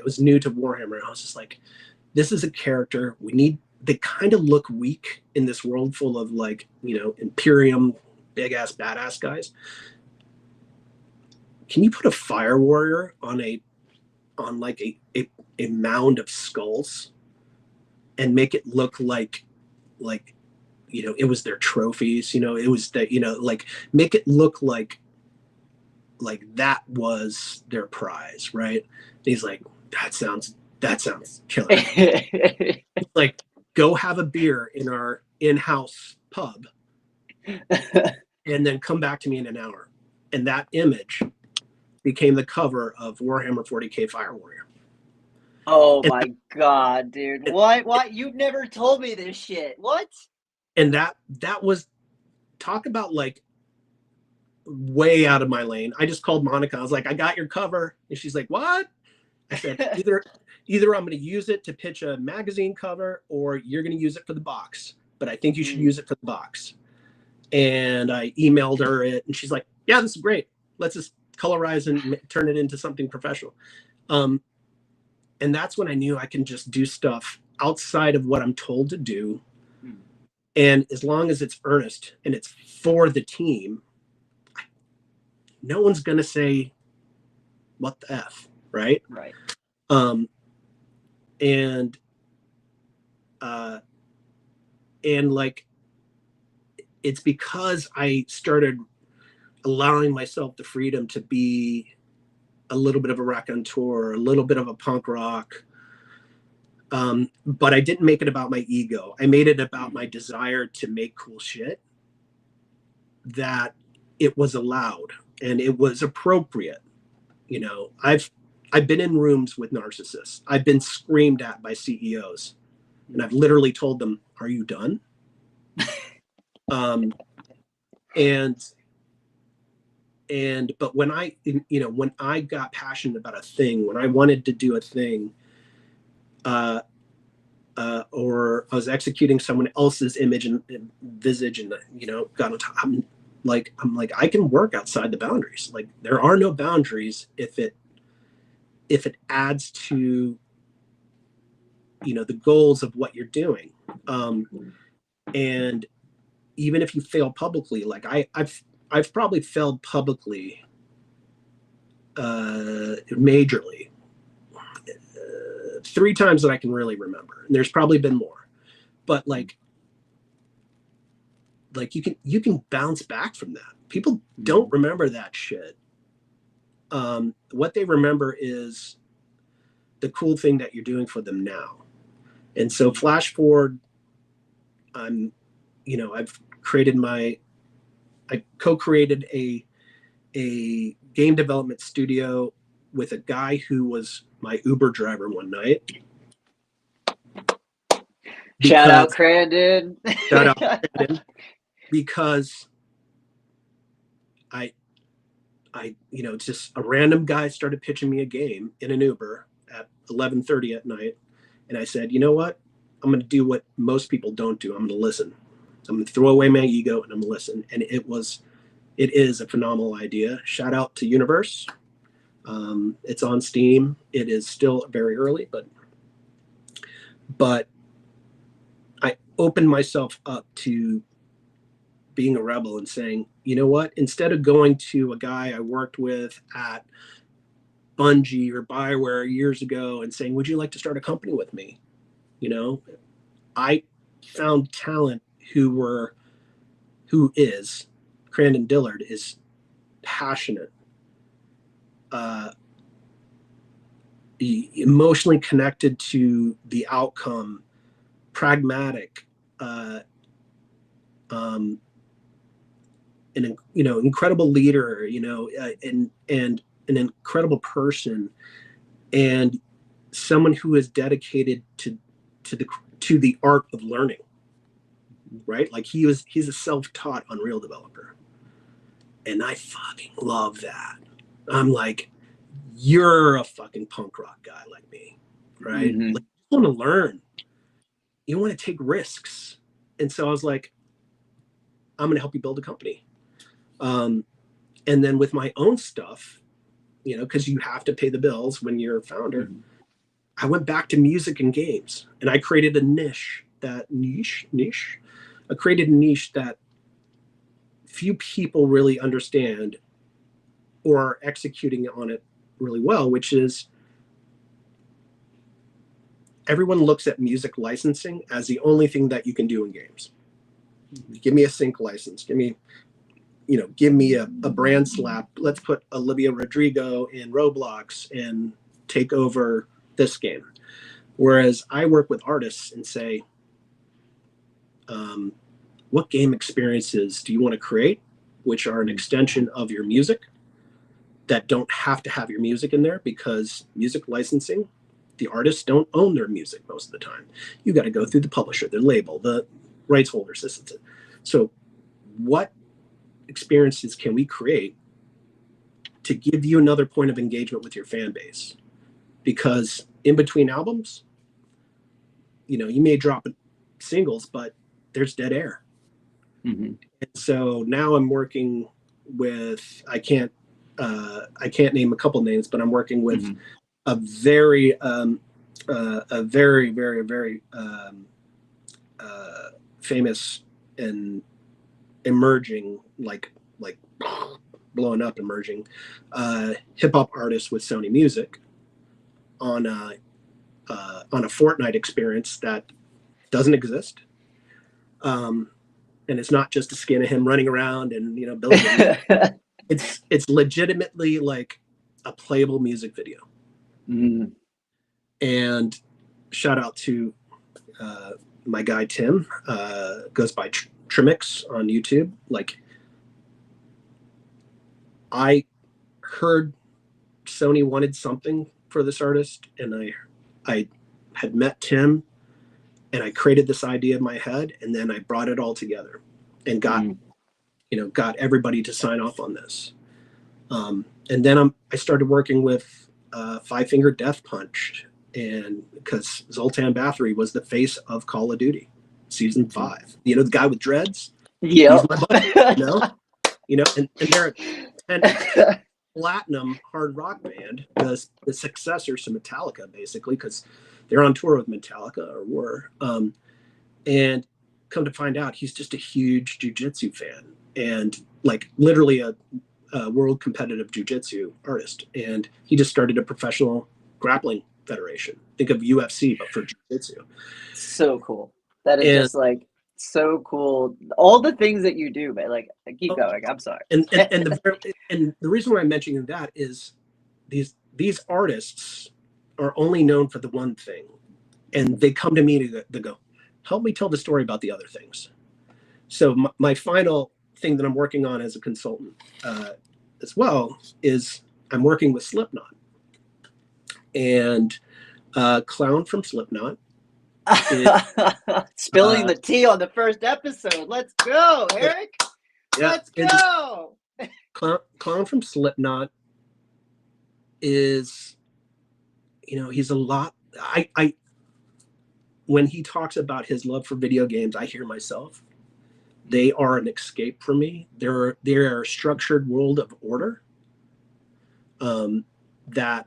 was new to Warhammer. And I was just like, this is a character they kind of look weak in this world full of like, Imperium, big ass, badass guys. Can you put a Fire Warrior on like a mound of skulls and make it look like it was their trophies, it was that, like make it look like that was their prize, right? And he's like, that sounds killer. Like, go have a beer in our in-house pub and then come back to me in an hour. And that image became the cover of Warhammer 40K Fire Warrior. Oh my God, dude. What? You've never told me this shit. What? And that was, talk about like way out of my lane. I just called Monica. I was like, I got your cover. And she's like, what? I said, either I'm going to use it to pitch a magazine cover, or you're going to use it for the box. But I think you should use it for the box. And I emailed her it, and she's like, yeah, this is great. Let's just colorize and turn it into something professional. And that's when I knew I can just do stuff outside of what I'm told to do. And as long as it's earnest and it's for the team, no one's going to say, what the F, right? Right. And like, it's because I started allowing myself the freedom to be a little bit of a raconteur, a little bit of a punk rock. But I didn't make it about my ego. I made it about my desire to make cool shit, that it was allowed and it was appropriate. I've been in rooms with narcissists. I've been screamed at by CEOs, and I've literally told them, are you done? But when I got passionate about a thing, when I wanted to do a thing, or I was executing someone else's image and visage, and got on top, I'm like, I can work outside the boundaries. Like, there are no boundaries if it adds to the goals of what you're doing. And even if you fail publicly, like I've probably failed publicly, majorly, 3 times that I can really remember. And there's probably been more, but like you can bounce back from that. People don't remember that shit. What they remember is the cool thing that you're doing for them now. And so flash forward, I've I co-created a game development studio with a guy who was my Uber driver one night. Shout out Crandon. Because just a random guy started pitching me a game in an Uber at 11:30 at night. And I said, you know what? I'm going to do what most people don't do. I'm going to listen. I'm going to throw away my ego and I'm going to listen. And it is a phenomenal idea. Shout out to Unyverse. It's on Steam. It is still very early, but I opened myself up to being a rebel and saying, you know what, instead of going to a guy I worked with at Bungie or Bioware years ago and saying, would you like to start a company with me? I found talent who is Crandon Dillard is passionate, emotionally connected to the outcome, pragmatic, an incredible leader, and an incredible person, and someone who is dedicated to the art of learning, right? Like he's a self-taught Unreal developer, and I fucking love that. I'm like, you're a fucking punk rock guy like me, right? Mm-hmm. Like, you want to learn, you want to take risks, and so I was like, I'm going to help you build a company. And then with my own stuff, because you have to pay the bills when you're a founder, I went back to music and games, and I created a niche. I created a niche that few people really understand or are executing on it really well, which is everyone looks at music licensing as the only thing that you can do in games. Give me a sync license. Give me a brand slap. Let's put Olivia Rodrigo in Roblox and take over this game. Whereas I work with artists and say, what game experiences do you want to create, which are an extension of your music, that don't have to have your music in there, because music licensing, the artists don't own their music most of the time. You got to go through the publisher, the label, the rights holders. So what experiences can we create to give you another point of engagement with your fan base? Because in between albums, you may drop singles, but there's dead air. And so now I'm working with, I can't name a couple names, but I'm working with a very, very, very, very famous and emerging, like blowing up emerging hip hop artist with Sony Music on a Fortnite experience that doesn't exist. And it's not just a skin of him running around and building. It's legitimately like a playable music video. And shout out to my guy Tim, goes by Trimix on YouTube. Like, I heard Sony wanted something for this artist, and I had met Tim, and I created this idea in my head, and then I brought it all together and got everybody to sign off on this. And then I started working with Five Finger Death Punch, and because Zoltan Bathory was the face of Call of Duty Season 5, the guy with dreads. Yeah, he's my buddy, and they're a 10 platinum hard rock band, the successors to Metallica, basically, because they're on tour with Metallica, or were. And come to find out, he's just a huge jiu-jitsu fan, and like literally a world competitive jiu-jitsu artist. And he just started a professional grappling federation. Think of UFC, but for jiu-jitsu. So cool. That is just like so cool. All the things that you do, man. Like, keep going. I'm sorry. And the reason why I'm mentioning that is these artists are only known for the one thing, and they come to me to go, help me tell the story about the other things. So my final thing that I'm working on as a consultant as well is I'm working with Slipknot, and Clown from Slipknot is, spilling the tea on the first episode. Let's go, Eric. Yeah, let's go. Clown from Slipknot is, he's a lot. I when he talks about his love for video games, I hear myself. They are an escape for me. They're a structured world of order. That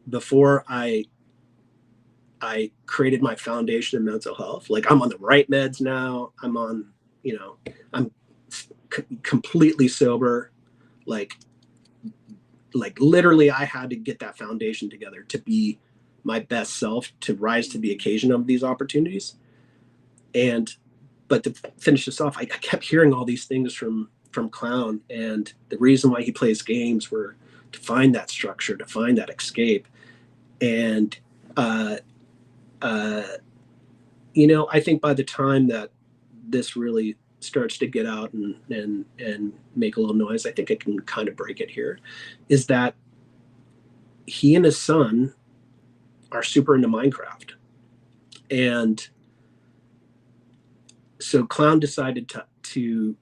before I created my foundation in mental health, like I'm on the right meds now. I'm on, I'm completely sober. Like literally I had to get that foundation together to be my best self, to rise to the occasion of these opportunities. But to finish this off, I kept hearing all these things from Clown, and the reason why he plays games were to find that structure, to find that escape. And I think by the time that this really starts to get out and make a little noise, I think I can kind of break it here, is that he and his son are super into Minecraft. And so Clown decided to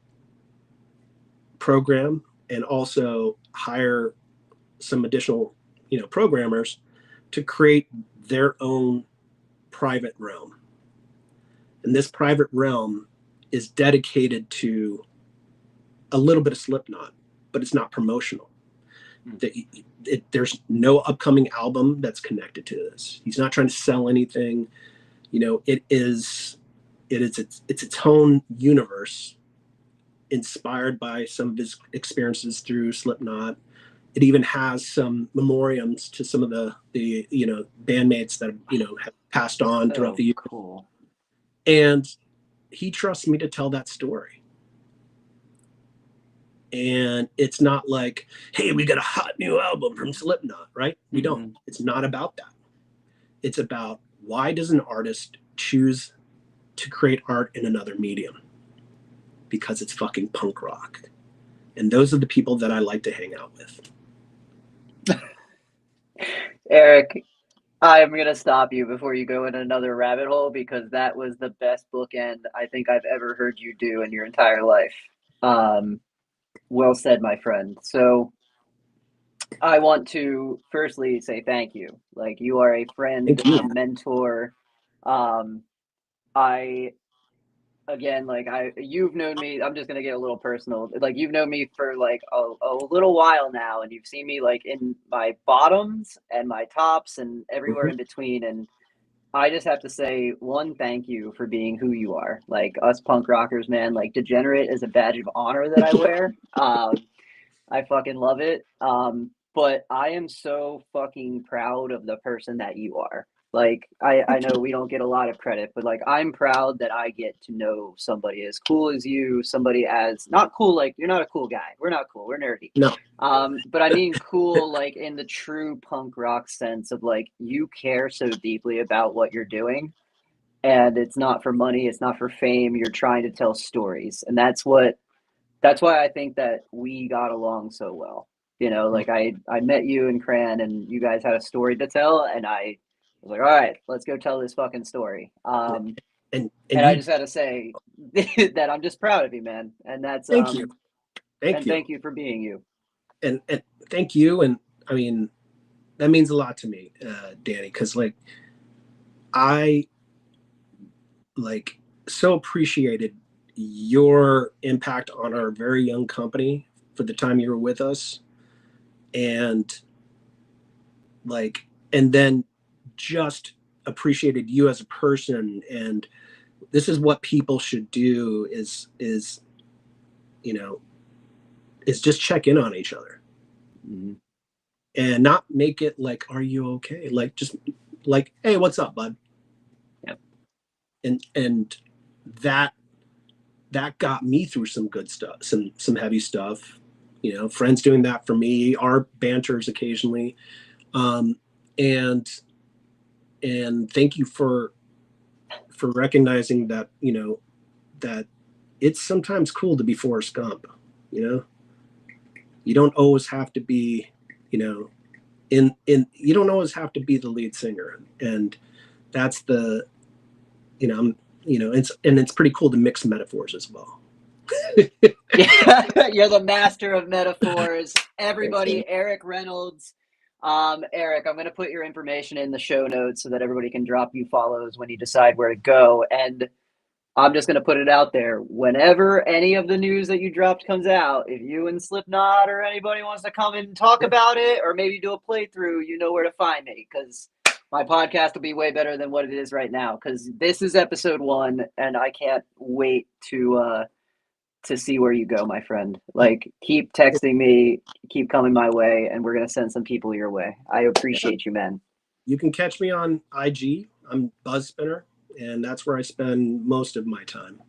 program and also hire some additional, programmers to create their own private realm. And this private realm is dedicated to a little bit of Slipknot, but it's not promotional. There's no upcoming album that's connected to this. He's not trying to sell anything. It's its own universe, inspired by some of his experiences through Slipknot. It even has some memoriams to some of the bandmates that have passed on throughout the year. Cool. And he trusts me to tell that story. And it's not like, hey, we got a hot new album from Slipknot, right? We don't. It's not about that. It's about, why does an artist choose to create art in another medium? Because it's fucking punk rock. And those are the people that I like to hang out with. Eric, I'm going to stop you before you go in another rabbit hole, because that was the best bookend I think I've ever heard you do in your entire life. Well said, my friend. So I want to firstly say thank you. Like, you are a friend, a mentor. You've known me, I'm just going to get a little personal. Like, you've known me for like a little while now, and you've seen me like in my bottoms and my tops and everywhere in between. And I just have to say, one, thank you for being who you are. Like, us punk rockers, man, like, degenerate is a badge of honor that I wear. I fucking love it. But I am so fucking proud of the person that you are. Like, I know we don't get a lot of credit, but like, I'm proud that I get to know somebody as cool as you, somebody as not cool, like, you're not a cool guy. We're not cool. We're nerdy. No. But I mean cool, like, in the true punk rock sense of like, you care so deeply about what you're doing, and it's not for money. It's not for fame. You're trying to tell stories. And that's why I think that we got along so well. Like, I met you and Cran, and you guys had a story to tell, and I was like, all right, let's go tell this fucking story. And I just had to say that I'm just proud of you, man. And that's thank you. Thank you for being you. And thank you. And I mean, that means a lot to me, Danny, because like, I like so appreciated your impact on our very young company for the time you were with us. And then just appreciated you as a person, and this is what people should do is you know, is just check in on each other. Mm-hmm. And not make it like, are you okay? Like, just like, hey, what's up, bud? Yep. And that got me through some good stuff, some heavy stuff. You know, friends doing that for me, our banters occasionally. And thank you for recognizing that, you know, that it's sometimes cool to be Forrest Gump. You know, you don't always have to be, you know, in you don't always have to be the lead singer, and that's the, you know, it's pretty cool to mix metaphors as well. Yeah, you're the master of metaphors. Everybody, Erik Reynolds. Erik, I'm going to put your information in the show notes so that everybody can drop you follows when you decide where to go. And I'm just going to put it out there. Whenever any of the news that you dropped comes out, if you and Slipknot or anybody wants to come and talk about it, or maybe do a playthrough, you know where to find me, because my podcast will be way better than what it is right now. Because this is episode 1, and I can't wait to see where you go, my friend. Like, keep texting me, keep coming my way, and we're going to send some people your way. I appreciate you, man. You can catch me on IG. I'm BuzzSpinner, and that's where I spend most of my time.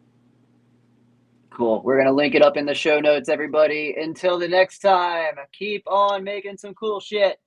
Cool. We're going to link it up in the show notes, everybody. Until the next time, keep on making some cool shit.